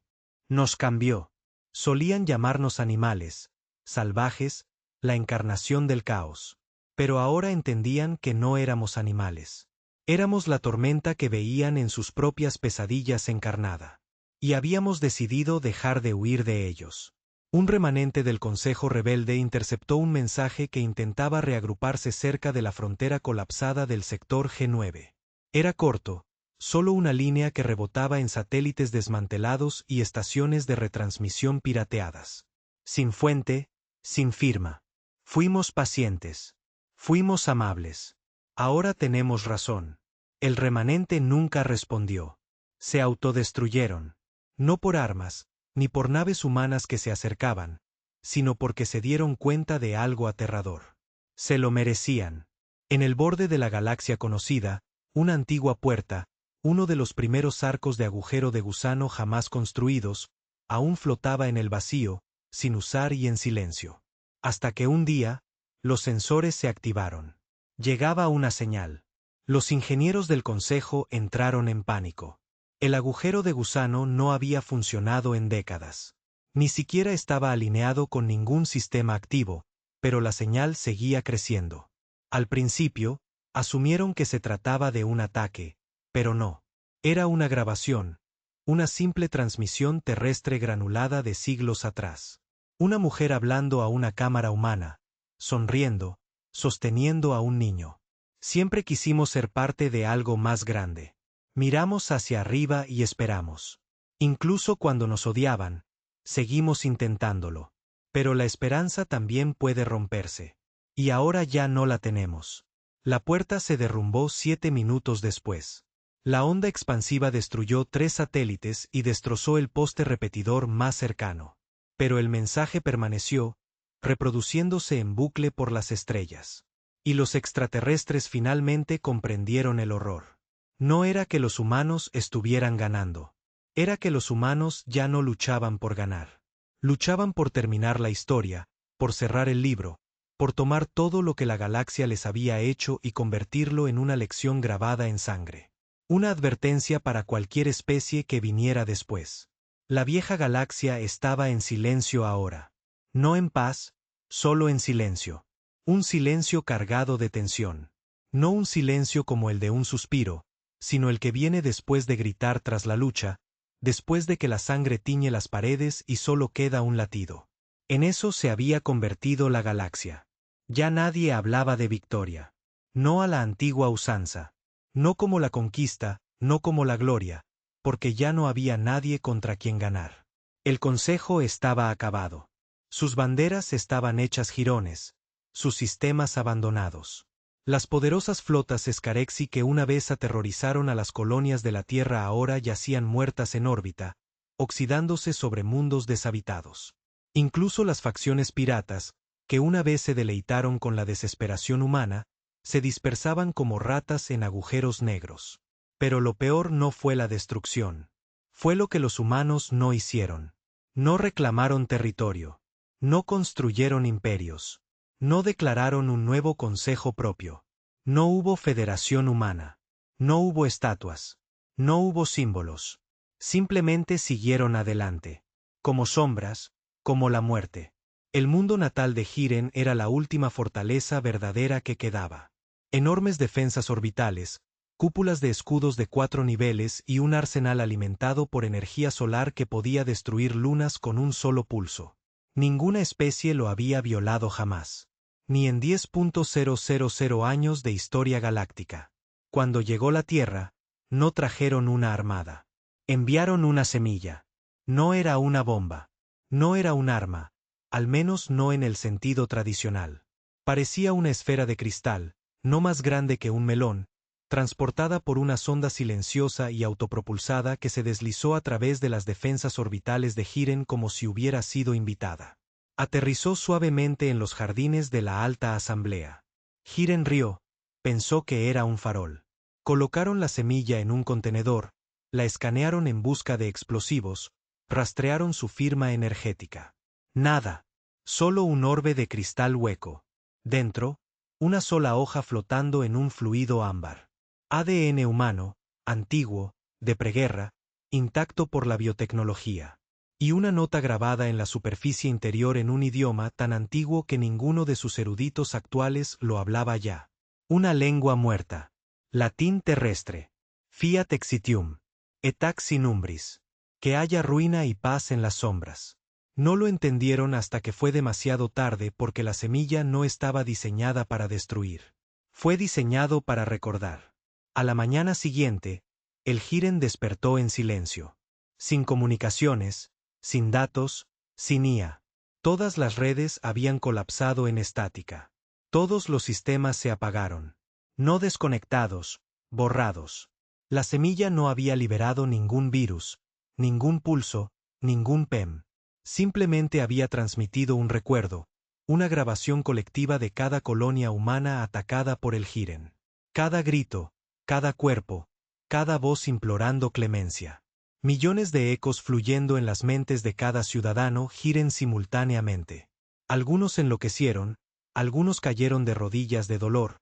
nos cambió. Solían llamarnos animales, salvajes, la encarnación del caos. Pero ahora entendían que no éramos animales. Éramos la tormenta que veían en sus propias pesadillas encarnada. Y habíamos decidido dejar de huir de ellos. Un remanente del Consejo Rebelde interceptó un mensaje que intentaba reagruparse cerca de la frontera colapsada del sector G9. Era corto, solo una línea que rebotaba en satélites desmantelados y estaciones de retransmisión pirateadas. Sin fuente, sin firma. Fuimos pacientes. Fuimos amables. Ahora tenemos razón. El remanente nunca respondió. Se autodestruyeron. No por armas, ni por naves humanas que se acercaban, sino porque se dieron cuenta de algo aterrador. Se lo merecían. En el borde de la galaxia conocida, una antigua puerta, uno de los primeros arcos de agujero de gusano jamás construidos, aún flotaba en el vacío, sin usar y en silencio. Hasta que un día, los sensores se activaron. Llegaba una señal. Los ingenieros del Consejo entraron en pánico. El agujero de gusano no había funcionado en décadas. Ni siquiera estaba alineado con ningún sistema activo, pero la señal seguía creciendo. Al principio, asumieron que se trataba de un ataque, pero no. Era una grabación, una simple transmisión terrestre granulada de siglos atrás. Una mujer hablando a una cámara humana, sonriendo, sosteniendo a un niño. Siempre quisimos ser parte de algo más grande. Miramos hacia arriba y esperamos. Incluso cuando nos odiaban, seguimos intentándolo. Pero la esperanza también puede romperse. Y ahora ya no la tenemos. La puerta se derrumbó 7 minutos después. La onda expansiva destruyó 3 satélites y destrozó el poste repetidor más cercano. Pero el mensaje permaneció, reproduciéndose en bucle por las estrellas. Y los extraterrestres finalmente comprendieron el horror. No era que los humanos estuvieran ganando. Era que los humanos ya no luchaban por ganar. Luchaban por terminar la historia, por cerrar el libro, por tomar todo lo que la galaxia les había hecho y convertirlo en una lección grabada en sangre. Una advertencia para cualquier especie que viniera después. La vieja galaxia estaba en silencio ahora. No en paz, solo en silencio. Un silencio cargado de tensión. No un silencio como el de un suspiro, sino el que viene después de gritar tras la lucha, después de que la sangre tiñe las paredes y solo queda un latido. En eso se había convertido la galaxia. Ya nadie hablaba de victoria. No a la antigua usanza. No como la conquista, no como la gloria, porque ya no había nadie contra quien ganar. El consejo estaba acabado. Sus banderas estaban hechas jirones, sus sistemas abandonados. Las poderosas flotas Scarexi que una vez aterrorizaron a las colonias de la Tierra ahora yacían muertas en órbita, oxidándose sobre mundos deshabitados. Incluso las facciones piratas, que una vez se deleitaron con la desesperación humana, se dispersaban como ratas en agujeros negros. Pero lo peor no fue la destrucción. Fue lo que los humanos no hicieron. No reclamaron territorio. No construyeron imperios. No declararon un nuevo consejo propio. No hubo federación humana. No hubo estatuas. No hubo símbolos. Simplemente siguieron adelante. Como sombras, como la muerte. El mundo natal de Jiren era la última fortaleza verdadera que quedaba. Enormes defensas orbitales, cúpulas de escudos de 4 niveles y un arsenal alimentado por energía solar que podía destruir lunas con un solo pulso. Ninguna especie lo había violado jamás. Ni en 10.000 años de historia galáctica. Cuando llegó la Tierra, no trajeron una armada. Enviaron una semilla. No era una bomba. No era un arma, al menos no en el sentido tradicional. Parecía una esfera de cristal, no más grande que un melón, transportada por una sonda silenciosa y autopropulsada que se deslizó a través de las defensas orbitales de Jiren como si hubiera sido invitada. Aterrizó suavemente en los jardines de la Alta Asamblea. Jiren rió, pensó que era un farol. Colocaron la semilla en un contenedor, la escanearon en busca de explosivos, rastrearon su firma energética. Nada, solo un orbe de cristal hueco. Dentro, una sola hoja flotando en un fluido ámbar. ADN humano, antiguo, de preguerra, intacto por la biotecnología. Y una nota grabada en la superficie interior en un idioma tan antiguo que ninguno de sus eruditos actuales lo hablaba ya. Una lengua muerta. Latín terrestre. Fiat exitium. Etac in umbris. Que haya ruina y paz en las sombras. No lo entendieron hasta que fue demasiado tarde porque la semilla no estaba diseñada para destruir. Fue diseñado para recordar. A la mañana siguiente, el Jiren despertó en silencio. Sin comunicaciones, sin datos, sin IA. Todas las redes habían colapsado en estática. Todos los sistemas se apagaron. No desconectados, borrados. La semilla no había liberado ningún virus, ningún pulso, ningún PEM. Simplemente había transmitido un recuerdo, una grabación colectiva de cada colonia humana atacada por el Jiren. Cada grito, cada cuerpo, cada voz implorando clemencia. Millones de ecos fluyendo en las mentes de cada ciudadano Jiren simultáneamente. Algunos enloquecieron, algunos cayeron de rodillas de dolor,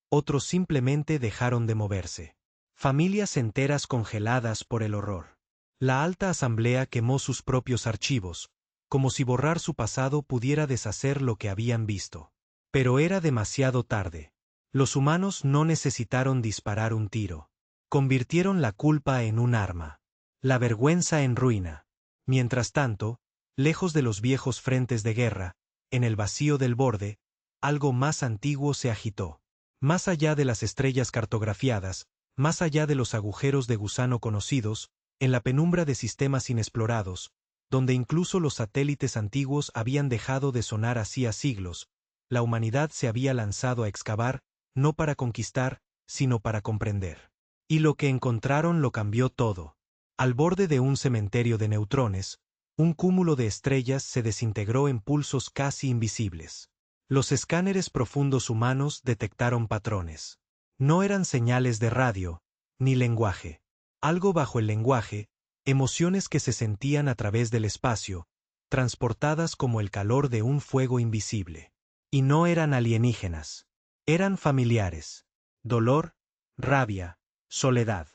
otros simplemente dejaron de moverse. Familias enteras congeladas por el horror. La Alta Asamblea quemó sus propios archivos, como si borrar su pasado pudiera deshacer lo que habían visto. Pero era demasiado tarde. Los humanos no necesitaron disparar un tiro. Convirtieron la culpa en un arma. La vergüenza en ruina. Mientras tanto, lejos de los viejos frentes de guerra, en el vacío del borde, algo más antiguo se agitó. Más allá de las estrellas cartografiadas, más allá de los agujeros de gusano conocidos, en la penumbra de sistemas inexplorados, donde incluso los satélites antiguos habían dejado de sonar hacía siglos, la humanidad se había lanzado a excavar, no para conquistar, sino para comprender. Y lo que encontraron lo cambió todo. Al borde de un cementerio de neutrones, un cúmulo de estrellas se desintegró en pulsos casi invisibles. Los escáneres profundos humanos detectaron patrones. No eran señales de radio, ni lenguaje. Algo bajo el lenguaje, emociones que se sentían a través del espacio, transportadas como el calor de un fuego invisible. Y no eran alienígenas. Eran familiares. Dolor, rabia, soledad.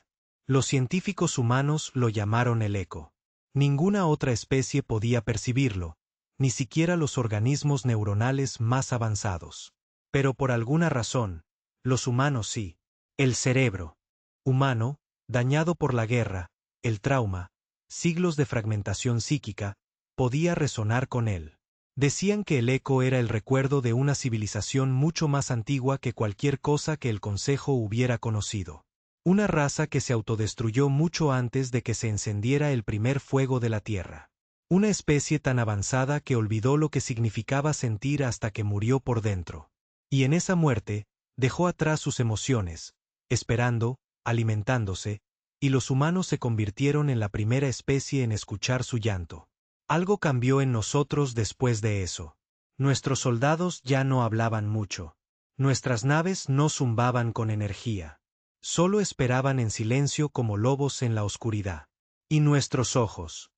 Los científicos humanos lo llamaron el eco. Ninguna otra especie podía percibirlo, ni siquiera los organismos neuronales más avanzados. Pero por alguna razón, los humanos sí. El cerebro humano, dañado por la guerra, el trauma, siglos de fragmentación psíquica, podía resonar con él. Decían que el eco era el recuerdo de una civilización mucho más antigua que cualquier cosa que el Consejo hubiera conocido. Una raza que se autodestruyó mucho antes de que se encendiera el primer fuego de la Tierra. Una especie tan avanzada que olvidó lo que significaba sentir hasta que murió por dentro. Y en esa muerte, dejó atrás sus emociones, esperando, alimentándose, y los humanos se convirtieron en la primera especie en escuchar su llanto. Algo cambió en nosotros después de eso. Nuestros soldados ya no hablaban mucho. Nuestras naves no zumbaban con energía. Solo esperaban en silencio como lobos en la oscuridad. Y nuestros ojos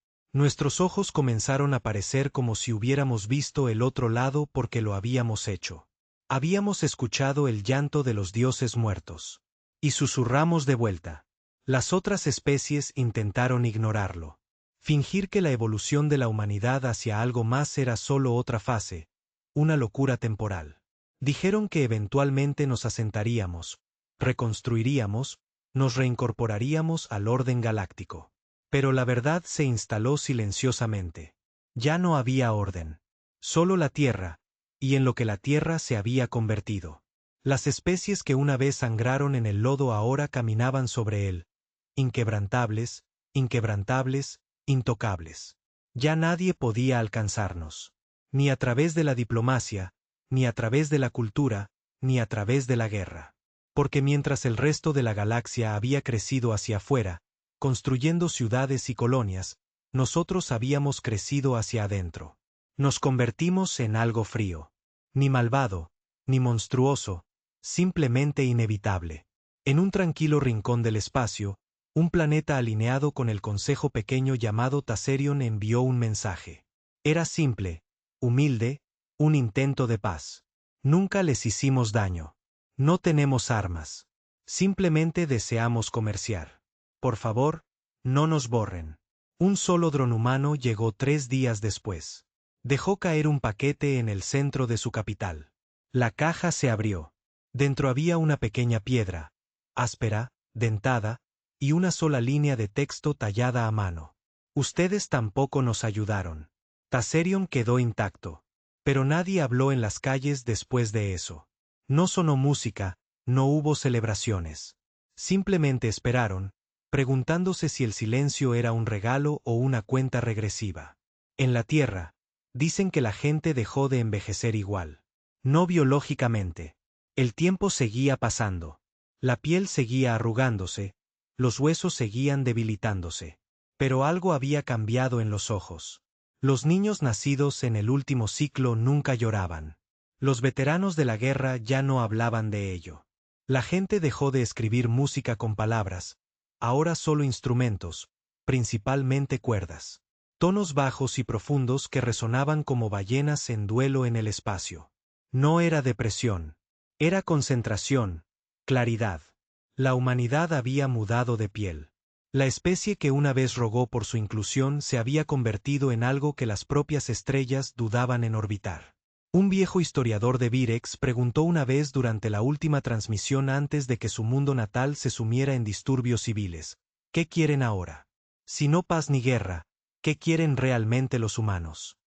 comenzaron a parecer como si hubiéramos visto el otro lado porque lo habíamos hecho. Habíamos escuchado el llanto de los dioses muertos. Y susurramos de vuelta. Las otras especies intentaron ignorarlo. Fingir que la evolución de la humanidad hacia algo más era solo otra fase, una locura temporal. Dijeron que eventualmente nos asentaríamos, reconstruiríamos, nos reincorporaríamos al orden galáctico. Pero la verdad se instaló silenciosamente. Ya no había orden. Solo la Tierra, y en lo que la Tierra se había convertido. Las especies que una vez sangraron en el lodo ahora caminaban sobre él, inquebrantables, inquebrantables, intocables. Ya nadie podía alcanzarnos. Ni a través de la diplomacia, ni a través de la cultura, ni a través de la guerra. Porque mientras el resto de la galaxia había crecido hacia afuera, construyendo ciudades y colonias, nosotros habíamos crecido hacia adentro. Nos convertimos en algo frío. Ni malvado, ni monstruoso, simplemente inevitable. En un tranquilo rincón del espacio, un planeta alineado con el consejo pequeño llamado Tazerion envió un mensaje. Era simple, humilde, un intento de paz. Nunca les hicimos daño. No tenemos armas. Simplemente deseamos comerciar. Por favor, no nos borren. Un solo dron humano llegó 3 días después. Dejó caer un paquete en el centro de su capital. La caja se abrió. Dentro había una pequeña piedra, áspera, dentada, y una sola línea de texto tallada a mano. Ustedes tampoco nos ayudaron. Tazerion quedó intacto. Pero nadie habló en las calles después de eso. No sonó música, no hubo celebraciones. Simplemente esperaron, preguntándose si el silencio era un regalo o una cuenta regresiva. En la Tierra, dicen que la gente dejó de envejecer igual. No biológicamente. El tiempo seguía pasando. La piel seguía arrugándose, los huesos seguían debilitándose. Pero algo había cambiado en los ojos. Los niños nacidos en el último ciclo nunca lloraban. Los veteranos de la guerra ya no hablaban de ello. La gente dejó de escribir música con palabras, ahora solo instrumentos, principalmente cuerdas. Tonos bajos y profundos que resonaban como ballenas en duelo en el espacio. No era depresión. Era concentración, claridad. La humanidad había mudado de piel. La especie que una vez rogó por su inclusión se había convertido en algo que las propias estrellas dudaban en orbitar. Un viejo historiador de Virex preguntó una vez durante la última transmisión antes de que su mundo natal se sumiera en disturbios civiles: ¿qué quieren ahora? Si no paz ni guerra, ¿qué quieren realmente los humanos?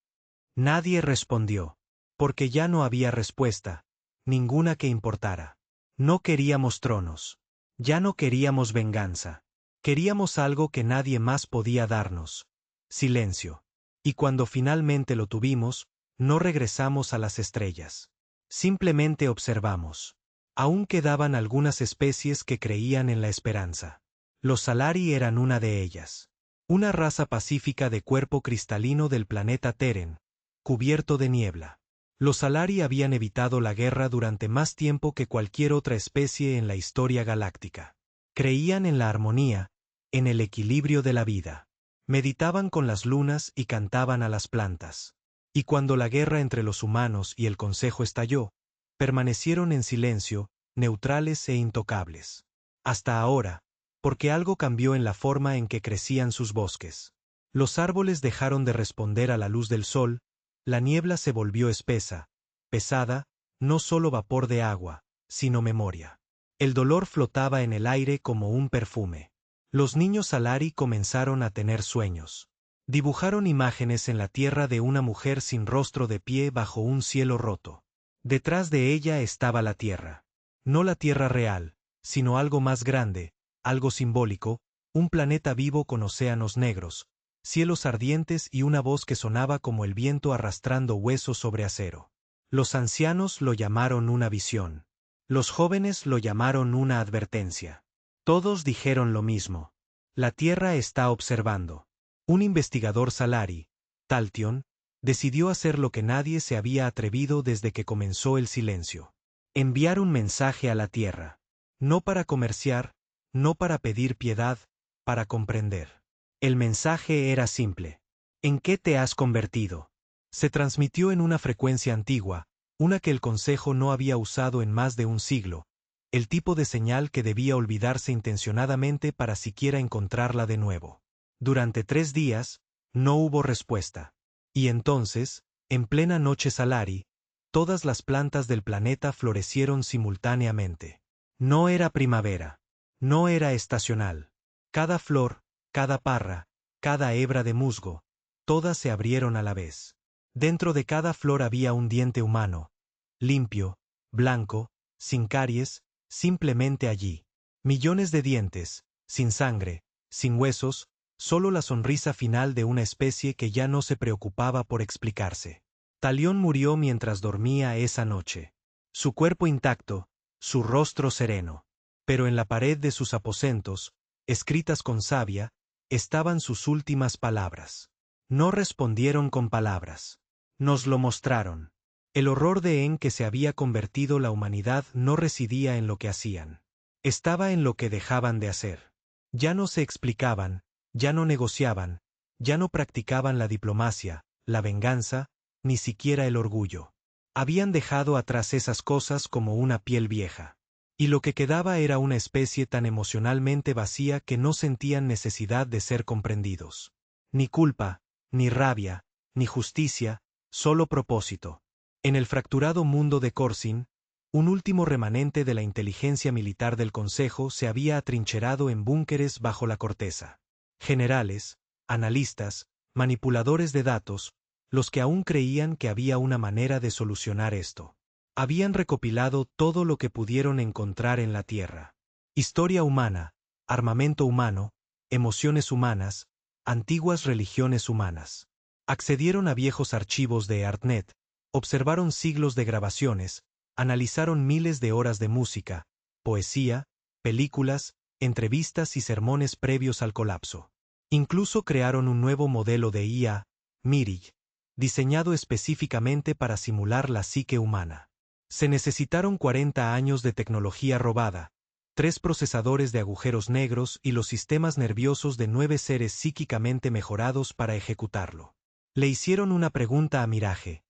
Nadie respondió. Porque ya no había respuesta, ninguna que importara. No queríamos tronos. Ya no queríamos venganza. Queríamos algo que nadie más podía darnos: silencio. Y cuando finalmente lo tuvimos, no regresamos a las estrellas. Simplemente observamos. Aún quedaban algunas especies que creían en la esperanza. Los Salari eran una de ellas. Una raza pacífica de cuerpo cristalino del planeta Teren, cubierto de niebla. Los Salari habían evitado la guerra durante más tiempo que cualquier otra especie en la historia galáctica. Creían en la armonía, en el equilibrio de la vida. Meditaban con las lunas y cantaban a las plantas. Y cuando la guerra entre los humanos y el Consejo estalló, permanecieron en silencio, neutrales e intocables. Hasta ahora, porque algo cambió en la forma en que crecían sus bosques. Los árboles dejaron de responder a la luz del sol, la niebla se volvió espesa, pesada, no solo vapor de agua, sino memoria. El dolor flotaba en el aire como un perfume. Los niños Salari comenzaron a tener sueños. Dibujaron imágenes en la tierra de una mujer sin rostro de pie bajo un cielo roto. Detrás de ella estaba la tierra. No la tierra real, sino algo más grande, algo simbólico, un planeta vivo con océanos negros, cielos ardientes y una voz que sonaba como el viento arrastrando huesos sobre acero. Los ancianos lo llamaron una visión. Los jóvenes lo llamaron una advertencia. Todos dijeron lo mismo. La Tierra está observando. Un investigador Salari, Taltion, decidió hacer lo que nadie se había atrevido desde que comenzó el silencio. Enviar un mensaje a la Tierra. No para comerciar, no para pedir piedad, para comprender. El mensaje era simple. ¿En qué te has convertido? Se transmitió en una frecuencia antigua, una que el Consejo no había usado en más de un siglo, el tipo de señal que debía olvidarse intencionadamente para siquiera encontrarla de nuevo. Durante 3 días, no hubo respuesta. Y entonces, en plena noche Salari, todas las plantas del planeta florecieron simultáneamente. No era primavera. No era estacional. Cada flor, cada parra, cada hebra de musgo, todas se abrieron a la vez. Dentro de cada flor había un diente humano, limpio, blanco, sin caries, simplemente allí. Millones de dientes, sin sangre, sin huesos, solo la sonrisa final de una especie que ya no se preocupaba por explicarse. Talión murió mientras dormía esa noche. Su cuerpo intacto, su rostro sereno. Pero en la pared de sus aposentos, escritas con savia, estaban sus últimas palabras. No respondieron con palabras. Nos lo mostraron. El horror en que se había convertido la humanidad no residía en lo que hacían. Estaba en lo que dejaban de hacer. Ya no se explicaban, ya no negociaban, ya no practicaban la diplomacia, la venganza, ni siquiera el orgullo. Habían dejado atrás esas cosas como una piel vieja. Y lo que quedaba era una especie tan emocionalmente vacía que no sentían necesidad de ser comprendidos. Ni culpa, ni rabia, ni justicia, solo propósito. En el fracturado mundo de Corsin, un último remanente de la inteligencia militar del Consejo se había atrincherado en búnkeres bajo la corteza. Generales, analistas, manipuladores de datos, los que aún creían que había una manera de solucionar esto. Habían recopilado todo lo que pudieron encontrar en la Tierra. Historia humana, armamento humano, emociones humanas, antiguas religiones humanas. Accedieron a viejos archivos de Artnet, observaron siglos de grabaciones, analizaron miles de horas de música, poesía, películas, entrevistas y sermones previos al colapso. Incluso crearon un nuevo modelo de IA, Mirig, diseñado específicamente para simular la psique humana. Se necesitaron 40 años de tecnología robada, 3 procesadores de agujeros negros y los sistemas nerviosos de 9 seres psíquicamente mejorados para ejecutarlo. Le hicieron una pregunta a Mirage.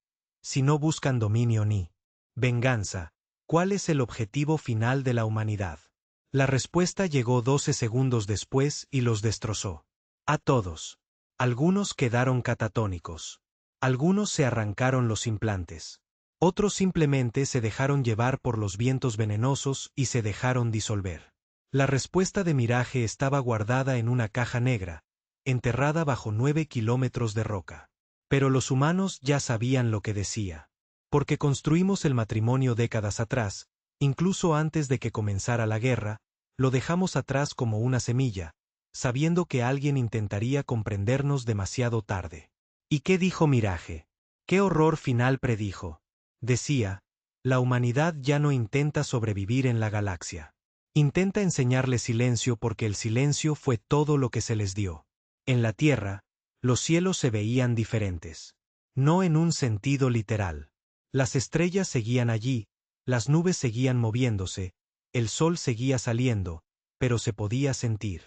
Si no buscan dominio ni venganza, ¿cuál es el objetivo final de la humanidad? La respuesta llegó 12 segundos después y los destrozó. A todos. Algunos quedaron catatónicos. Algunos se arrancaron los implantes. Otros simplemente se dejaron llevar por los vientos venenosos y se dejaron disolver. La respuesta de Mirage estaba guardada en una caja negra, enterrada bajo 9 kilómetros de roca. Pero los humanos ya sabían lo que decía. Porque construimos el matrimonio décadas atrás, incluso antes de que comenzara la guerra, lo dejamos atrás como una semilla, sabiendo que alguien intentaría comprendernos demasiado tarde. ¿Y qué dijo Mirage? ¿Qué horror final predijo? Decía, la humanidad ya no intenta sobrevivir en la galaxia. Intenta enseñarle silencio porque el silencio fue todo lo que se les dio. En la Tierra, los cielos se veían diferentes. No en un sentido literal. Las estrellas seguían allí, las nubes seguían moviéndose, el sol seguía saliendo, pero se podía sentir.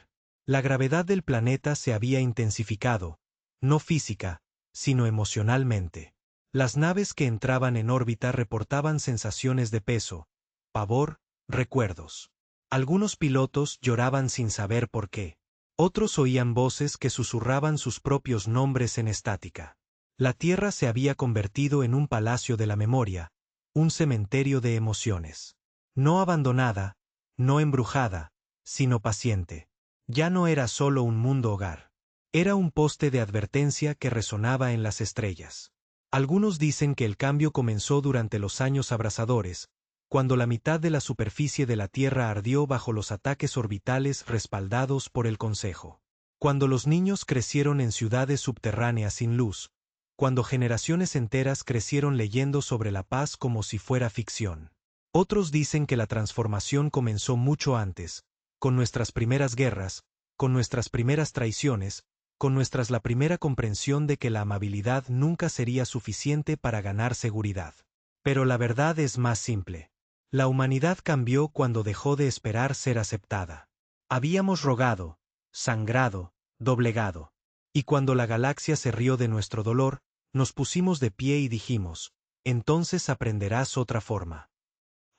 La gravedad del planeta se había intensificado, no física, sino emocionalmente. Las naves que entraban en órbita reportaban sensaciones de peso, pavor, recuerdos. Algunos pilotos lloraban sin saber por qué. Otros oían voces que susurraban sus propios nombres en estática. La Tierra se había convertido en un palacio de la memoria, un cementerio de emociones. No abandonada, no embrujada, sino paciente. Ya no era solo un mundo hogar. Era un poste de advertencia que resonaba en las estrellas. Algunos dicen que el cambio comenzó durante los años abrasadores, cuando la mitad de la superficie de la Tierra ardió bajo los ataques orbitales respaldados por el Consejo. Cuando los niños crecieron en ciudades subterráneas sin luz, cuando generaciones enteras crecieron leyendo sobre la paz como si fuera ficción. Otros dicen que la transformación comenzó mucho antes, con nuestras primeras guerras, con nuestras primeras traiciones, con la primera comprensión de que la amabilidad nunca sería suficiente para ganar seguridad. Pero la verdad es más simple. La humanidad cambió cuando dejó de esperar ser aceptada. Habíamos rogado, sangrado, doblegado. Y cuando la galaxia se rió de nuestro dolor, nos pusimos de pie y dijimos, entonces aprenderás otra forma.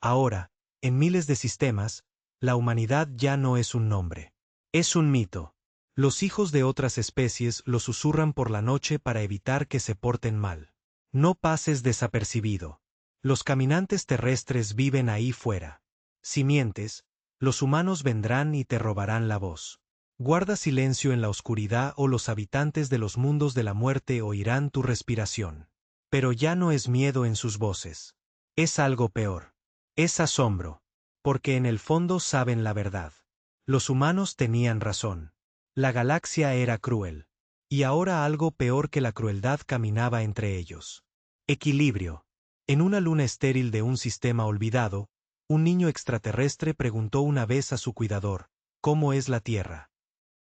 Ahora, en miles de sistemas, la humanidad ya no es un nombre. Es un mito. Los hijos de otras especies lo susurran por la noche para evitar que se porten mal. No pases desapercibido. Los caminantes terrestres viven ahí fuera. Si mientes, los humanos vendrán y te robarán la voz. Guarda silencio en la oscuridad o los habitantes de los mundos de la muerte oirán tu respiración. Pero ya no es miedo en sus voces. Es algo peor. Es asombro. Porque en el fondo saben la verdad. Los humanos tenían razón. La galaxia era cruel. Y ahora algo peor que la crueldad caminaba entre ellos. Equilibrio. En una luna estéril de un sistema olvidado, un niño extraterrestre preguntó una vez a su cuidador, ¿cómo es la Tierra?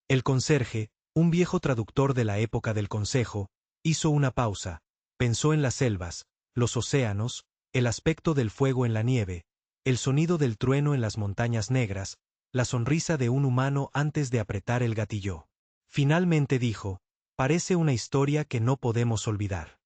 El conserje, un viejo traductor de la época del Consejo, hizo una pausa, pensó en las selvas, los océanos, el aspecto del fuego en la nieve, el sonido del trueno en las montañas negras, la sonrisa de un humano antes de apretar el gatillo. Finalmente dijo, parece una historia que no podemos olvidar.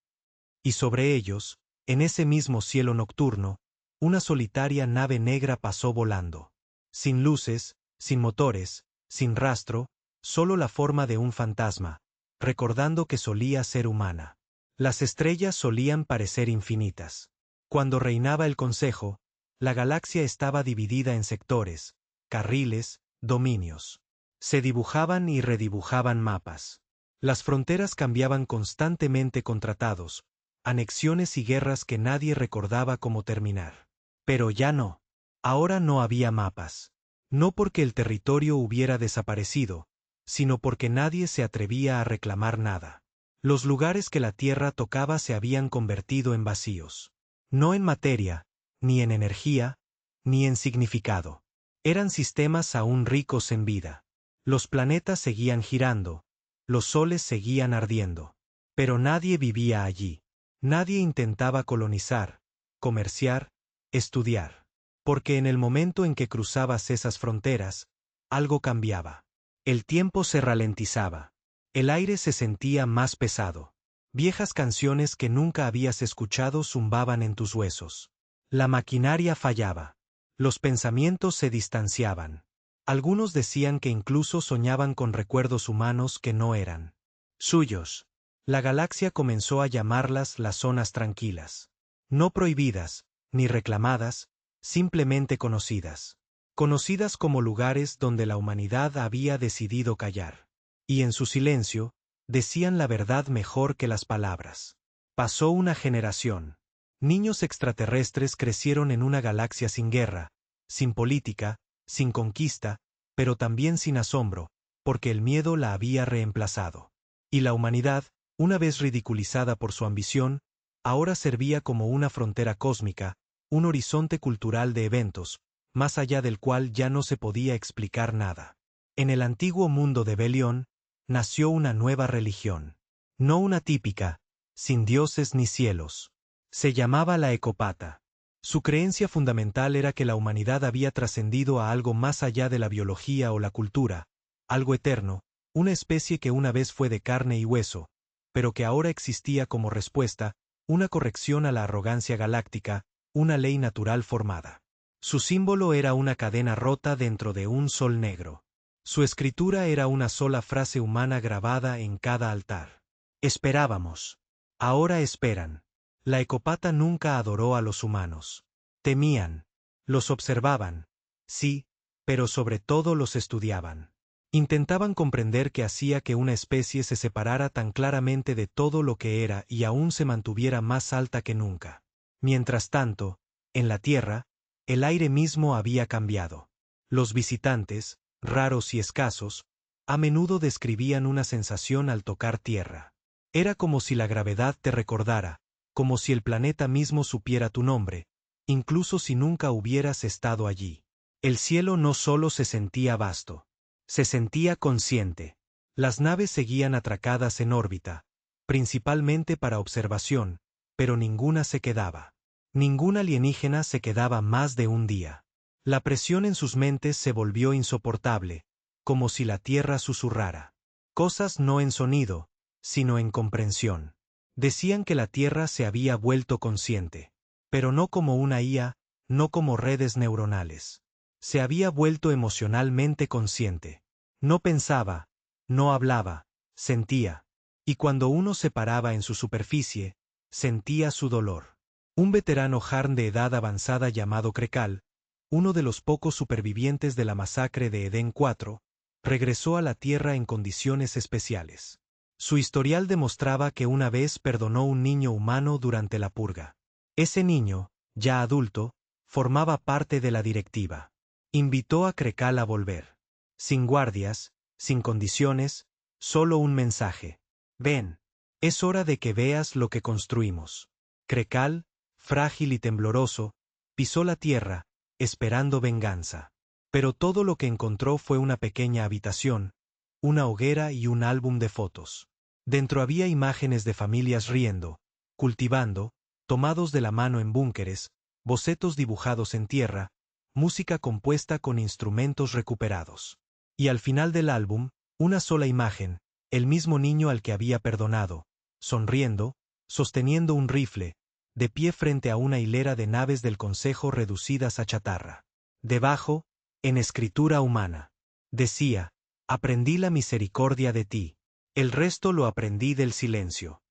Y sobre ellos, en ese mismo cielo nocturno, una solitaria nave negra pasó volando. Sin luces, sin motores, sin rastro, solo la forma de un fantasma, recordando que solía ser humana. Las estrellas solían parecer infinitas. Cuando reinaba el Consejo, la galaxia estaba dividida en sectores, carriles, dominios. Se dibujaban y redibujaban mapas. Las fronteras cambiaban constantemente con tratados, anexiones y guerras que nadie recordaba cómo terminar. Pero ya no. Ahora no había mapas. No porque el territorio hubiera desaparecido, sino porque nadie se atrevía a reclamar nada. Los lugares que la Tierra tocaba se habían convertido en vacíos. No en materia, ni en energía, ni en significado. Eran sistemas aún ricos en vida. Los planetas seguían girando, los soles seguían ardiendo. Pero nadie vivía allí. Nadie intentaba colonizar, comerciar, estudiar. Porque en el momento en que cruzabas esas fronteras, algo cambiaba. El tiempo se ralentizaba. El aire se sentía más pesado. Viejas canciones que nunca habías escuchado zumbaban en tus huesos. La maquinaria fallaba. Los pensamientos se distanciaban. Algunos decían que incluso soñaban con recuerdos humanos que no eran suyos. La galaxia comenzó a llamarlas las zonas tranquilas. No prohibidas, ni reclamadas, simplemente conocidas. Conocidas como lugares donde la humanidad había decidido callar. Y en su silencio, decían la verdad mejor que las palabras. Pasó una generación. Niños extraterrestres crecieron en una galaxia sin guerra, sin política, sin conquista, pero también sin asombro, porque el miedo la había reemplazado. Y la humanidad, una vez ridiculizada por su ambición, ahora servía como una frontera cósmica, un horizonte cultural de eventos, más allá del cual ya no se podía explicar nada. En el antiguo mundo de Belión, nació una nueva religión. No una típica, sin dioses ni cielos. Se llamaba la Ecopata. Su creencia fundamental era que la humanidad había trascendido a algo más allá de la biología o la cultura, algo eterno, una especie que una vez fue de carne y hueso, pero que ahora existía como respuesta, una corrección a la arrogancia galáctica, una ley natural formada. Su símbolo era una cadena rota dentro de un sol negro. Su escritura era una sola frase humana grabada en cada altar. Esperábamos. Ahora esperan. La ecopata nunca adoró a los humanos. Temían. Los observaban. Sí, pero sobre todo los estudiaban. Intentaban comprender qué hacía que una especie se separara tan claramente de todo lo que era y aún se mantuviera más alta que nunca. Mientras tanto, en la Tierra, el aire mismo había cambiado. Los visitantes, raros y escasos, a menudo describían una sensación al tocar tierra. Era como si la gravedad te recordara, como si el planeta mismo supiera tu nombre, incluso si nunca hubieras estado allí. El cielo no solo se sentía vasto, se sentía consciente. Las naves seguían atracadas en órbita, principalmente para observación, pero ninguna se quedaba. Ningún alienígena se quedaba más de un día. La presión en sus mentes se volvió insoportable, como si la tierra susurrara. Cosas no en sonido, sino en comprensión. Decían que la tierra se había vuelto consciente. Pero no como una IA, no como redes neuronales. Se había vuelto emocionalmente consciente. No pensaba, no hablaba, sentía. Y cuando uno se paraba en su superficie, sentía su dolor. Un veterano Harn de edad avanzada llamado Krekal, uno de los pocos supervivientes de la masacre de Edén 4, regresó a la Tierra en condiciones especiales. Su historial demostraba que una vez perdonó un niño humano durante la purga. Ese niño, ya adulto, formaba parte de la directiva. Invitó a Krekal a volver. Sin guardias, sin condiciones, solo un mensaje. Ven. Es hora de que veas lo que construimos. Krekal, frágil y tembloroso, pisó la tierra, esperando venganza. Pero todo lo que encontró fue una pequeña habitación, una hoguera y un álbum de fotos. Dentro había imágenes de familias riendo, cultivando, tomados de la mano en búnkeres, bocetos dibujados en tierra, música compuesta con instrumentos recuperados. Y al final del álbum, una sola imagen, el mismo niño al que había perdonado, sonriendo, sosteniendo un rifle, de pie frente a una hilera de naves del Consejo reducidas a chatarra. Debajo, en escritura humana, decía: aprendí la misericordia de ti. El resto lo aprendí del silencio.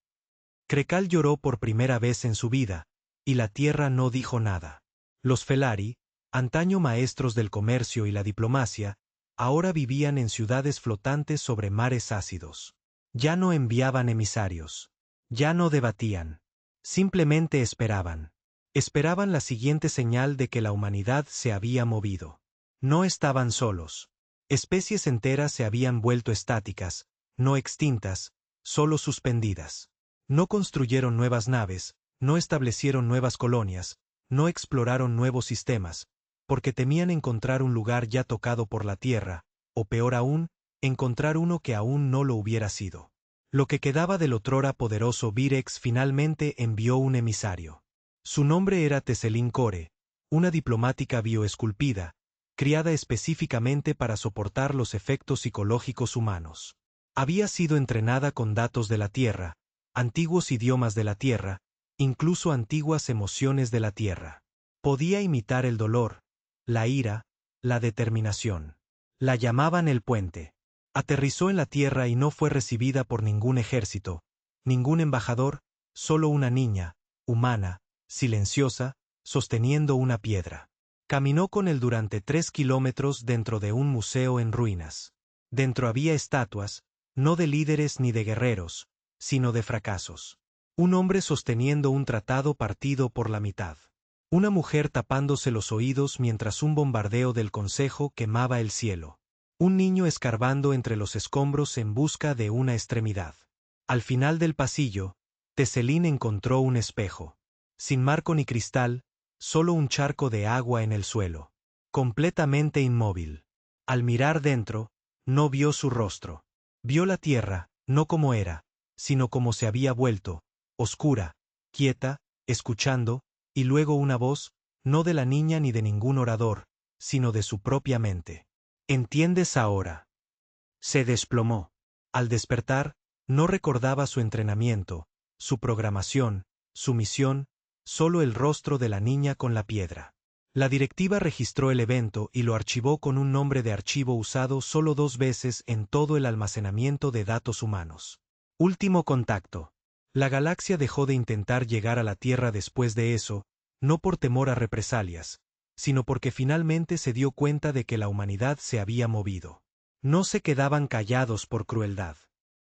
Krekal lloró por primera vez en su vida, y la tierra no dijo nada. Los Felari, antaño maestros del comercio y la diplomacia, ahora vivían en ciudades flotantes sobre mares ácidos. Ya no enviaban emisarios. Ya no debatían. Simplemente esperaban. Esperaban la siguiente señal de que la humanidad se había movido. No estaban solos. Especies enteras se habían vuelto estáticas, no extintas, solo suspendidas. No construyeron nuevas naves, no establecieron nuevas colonias, no exploraron nuevos sistemas, porque temían encontrar un lugar ya tocado por la tierra, o peor aún, encontrar uno que aún no lo hubiera sido. Lo que quedaba del otrora poderoso Virex finalmente envió un emisario. Su nombre era Teselin Core, una diplomática bioesculpida, criada específicamente para soportar los efectos psicológicos humanos. Había sido entrenada con datos de la Tierra, antiguos idiomas de la Tierra, incluso antiguas emociones de la Tierra. Podía imitar el dolor, la ira, la determinación. La llamaban el puente. Aterrizó en la Tierra y no fue recibida por ningún ejército, ningún embajador, solo una niña, humana, silenciosa, sosteniendo una piedra. Caminó con él durante 3 kilómetros dentro de un museo en ruinas. Dentro había estatuas, no de líderes ni de guerreros, sino de fracasos. Un hombre sosteniendo un tratado partido por la mitad. Una mujer tapándose los oídos mientras un bombardeo del Consejo quemaba el cielo. Un niño escarbando entre los escombros en busca de una extremidad. Al final del pasillo, Teselin encontró un espejo. Sin marco ni cristal, solo un charco de agua en el suelo. Completamente inmóvil. Al mirar dentro, no vio su rostro. Vio la tierra, no como era, sino como se había vuelto, oscura, quieta, escuchando, y luego una voz, no de la niña ni de ningún orador, sino de su propia mente. ¿Entiendes ahora? Se desplomó. Al despertar, no recordaba su entrenamiento, su programación, su misión, solo el rostro de la niña con la piedra. La directiva registró el evento y lo archivó con un nombre de archivo usado solo 2 veces en todo el almacenamiento de datos humanos. Último contacto. La galaxia dejó de intentar llegar a la Tierra después de eso, no por temor a represalias, sino porque finalmente se dio cuenta de que la humanidad se había movido. No se quedaban callados por crueldad.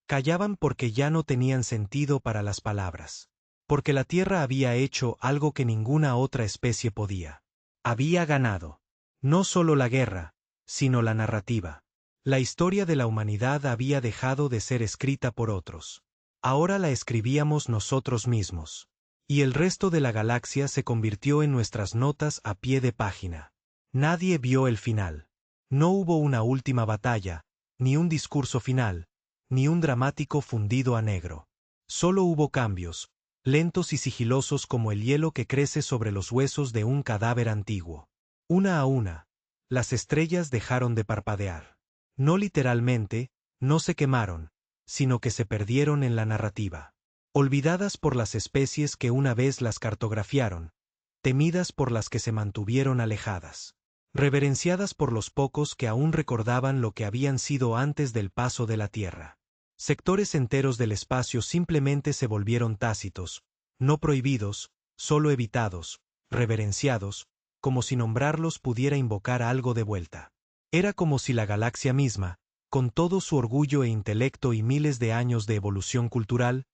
Callaban porque ya no tenían sentido para las palabras. Porque la Tierra había hecho algo que ninguna otra especie podía. Había ganado. No solo la guerra, sino la narrativa. La historia de la humanidad había dejado de ser escrita por otros. Ahora la escribíamos nosotros mismos. Y el resto de la galaxia se convirtió en nuestras notas a pie de página. Nadie vio el final. No hubo una última batalla, ni un discurso final, ni un dramático fundido a negro. Solo hubo cambios, lentos y sigilosos como el hielo que crece sobre los huesos de un cadáver antiguo. Una a una, las estrellas dejaron de parpadear. No literalmente, no se quemaron, sino que se perdieron en la narrativa. Olvidadas por las especies que una vez las cartografiaron, temidas por las que se mantuvieron alejadas, reverenciadas por los pocos que aún recordaban lo que habían sido antes del paso de la Tierra. Sectores enteros del espacio simplemente se volvieron tácitos, no prohibidos, solo evitados, reverenciados, como si nombrarlos pudiera invocar algo de vuelta. Era como si la galaxia misma, con todo su orgullo e intelecto y miles de años de evolución cultural,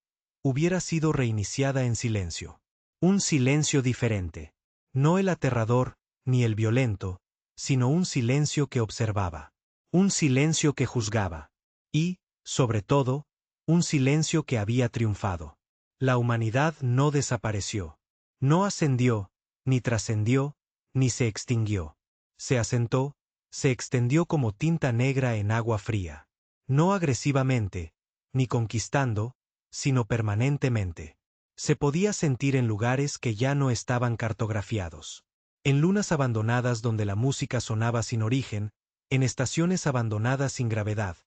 hubiera sido reiniciada en silencio. Un silencio diferente. No el aterrador, ni el violento, sino un silencio que observaba. Un silencio que juzgaba. Y, sobre todo, un silencio que había triunfado. La humanidad no desapareció. No ascendió, ni trascendió, ni se extinguió. Se asentó, se extendió como tinta negra en agua fría. No agresivamente, ni conquistando, sino permanentemente. Se podía sentir en lugares que ya no estaban cartografiados. En lunas abandonadas donde la música sonaba sin origen, en estaciones abandonadas sin gravedad,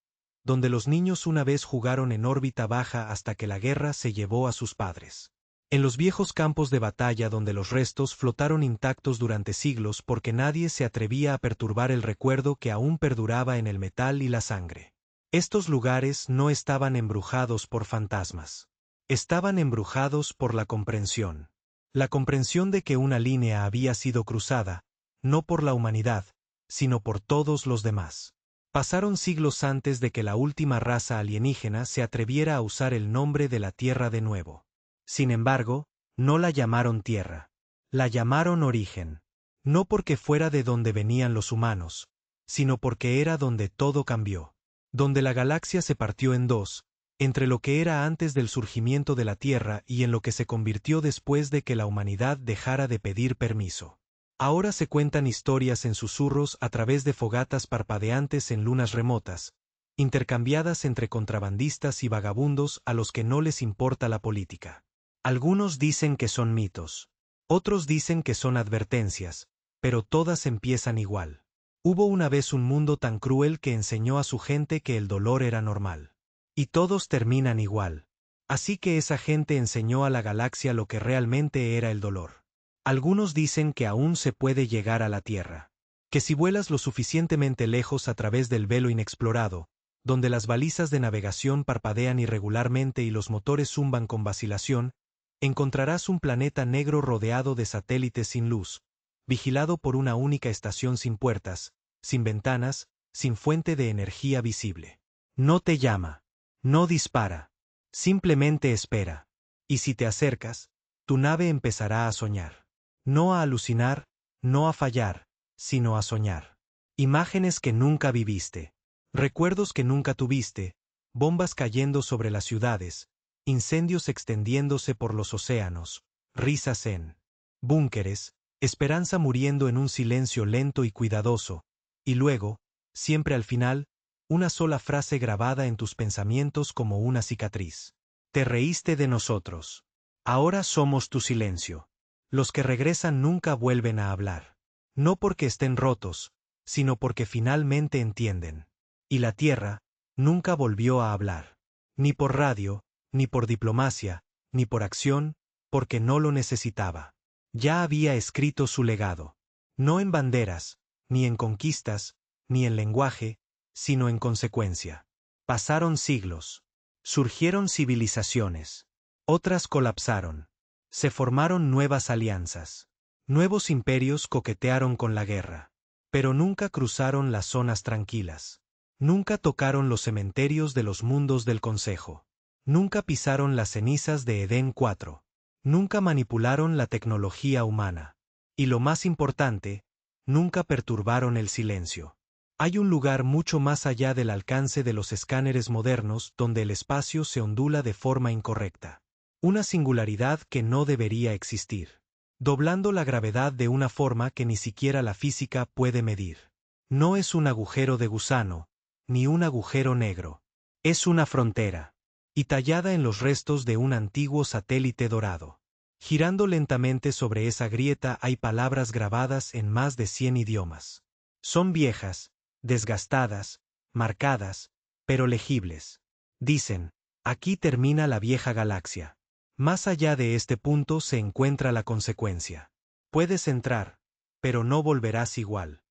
donde los niños una vez jugaron en órbita baja hasta que la guerra se llevó a sus padres. En los viejos campos de batalla donde los restos flotaron intactos durante siglos porque nadie se atrevía a perturbar el recuerdo que aún perduraba en el metal y la sangre. Estos lugares no estaban embrujados por fantasmas. Estaban embrujados por la comprensión. La comprensión de que una línea había sido cruzada, no por la humanidad, sino por todos los demás. Pasaron siglos antes de que la última raza alienígena se atreviera a usar el nombre de la Tierra de nuevo. Sin embargo, no la llamaron Tierra. La llamaron Origen. No porque fuera de donde venían los humanos, sino porque era donde todo cambió. Donde la galaxia se partió en dos, entre lo que era antes del surgimiento de la Tierra y en lo que se convirtió después de que la humanidad dejara de pedir permiso. Ahora se cuentan historias en susurros a través de fogatas parpadeantes en lunas remotas, intercambiadas entre contrabandistas y vagabundos a los que no les importa la política. Algunos dicen que son mitos. Otros dicen que son advertencias, pero todas empiezan igual. Hubo una vez un mundo tan cruel que enseñó a su gente que el dolor era normal. Y todos terminan igual. Así que esa gente enseñó a la galaxia lo que realmente era el dolor. Algunos dicen que aún se puede llegar a la Tierra. Que si vuelas lo suficientemente lejos a través del velo inexplorado, donde las balizas de navegación parpadean irregularmente y los motores zumban con vacilación, encontrarás un planeta negro rodeado de satélites sin luz, vigilado por una única estación sin puertas, sin ventanas, sin fuente de energía visible. No te llama. No dispara. Simplemente espera. Y si te acercas, tu nave empezará a soñar. No a alucinar, no a fallar, sino a soñar. Imágenes que nunca viviste. Recuerdos que nunca tuviste, bombas cayendo sobre las ciudades, incendios extendiéndose por los océanos, risas en búnkeres, esperanza muriendo en un silencio lento y cuidadoso, y luego, siempre al final, una sola frase grabada en tus pensamientos como una cicatriz. Te reíste de nosotros. Ahora somos tu silencio. Los que regresan nunca vuelven a hablar. No porque estén rotos, sino porque finalmente entienden. Y la Tierra nunca volvió a hablar. Ni por radio, ni por diplomacia, ni por acción, porque no lo necesitaba. Ya había escrito su legado. No en banderas, ni en conquistas, ni en lenguaje, sino en consecuencia. Pasaron siglos. Surgieron civilizaciones. Otras colapsaron. Se formaron nuevas alianzas. Nuevos imperios coquetearon con la guerra. Pero nunca cruzaron las zonas tranquilas. Nunca tocaron los cementerios de los mundos del Consejo. Nunca pisaron las cenizas de Edén 4. Nunca manipularon la tecnología humana. Y lo más importante, nunca perturbaron el silencio. Hay un lugar mucho más allá del alcance de los escáneres modernos donde el espacio se ondula de forma incorrecta. Una singularidad que no debería existir. Doblando la gravedad de una forma que ni siquiera la física puede medir. No es un agujero de gusano, ni un agujero negro. Es una frontera. Y tallada en los restos de un antiguo satélite dorado. Girando lentamente sobre esa grieta hay palabras grabadas en más de 100 idiomas. Son viejas, desgastadas, marcadas, pero legibles. Dicen, aquí termina la vieja galaxia. Más allá de este punto se encuentra la consecuencia. Puedes entrar, pero no volverás igual.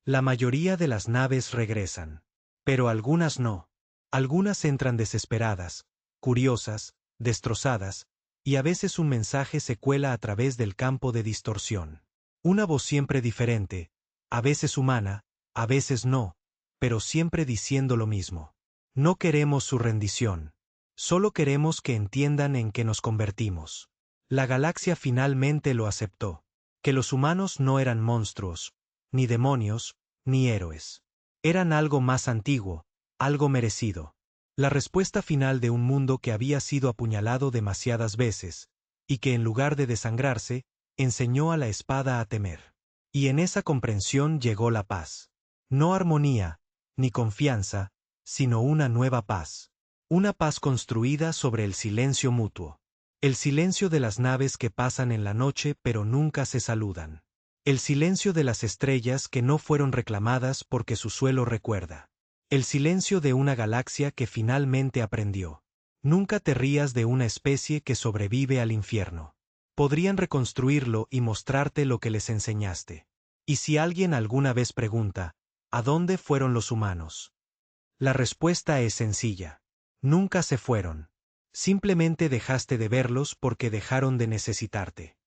La mayoría de las naves regresan. Pero algunas no. Algunas entran desesperadas, curiosas, destrozadas, y a veces un mensaje se cuela a través del campo de distorsión. Una voz siempre diferente, a veces humana, a veces no, pero siempre diciendo lo mismo. No queremos su rendición. Solo queremos que entiendan en qué nos convertimos. La galaxia finalmente lo aceptó. Que los humanos no eran monstruos, ni demonios, ni héroes. Eran algo más antiguo, algo merecido. La respuesta final de un mundo que había sido apuñalado demasiadas veces, y que en lugar de desangrarse, enseñó a la espada a temer. Y en esa comprensión llegó la paz. No armonía, ni confianza, sino una nueva paz. Una paz construida sobre el silencio mutuo. El silencio de las naves que pasan en la noche pero nunca se saludan. El silencio de las estrellas que no fueron reclamadas porque su suelo recuerda. El silencio de una galaxia que finalmente aprendió. Nunca te rías de una especie que sobrevive al infierno. Podrían reconstruirlo y mostrarte lo que les enseñaste. Y si alguien alguna vez pregunta, ¿a dónde fueron los humanos? La respuesta es sencilla. Nunca se fueron. Simplemente dejaste de verlos porque dejaron de necesitarte.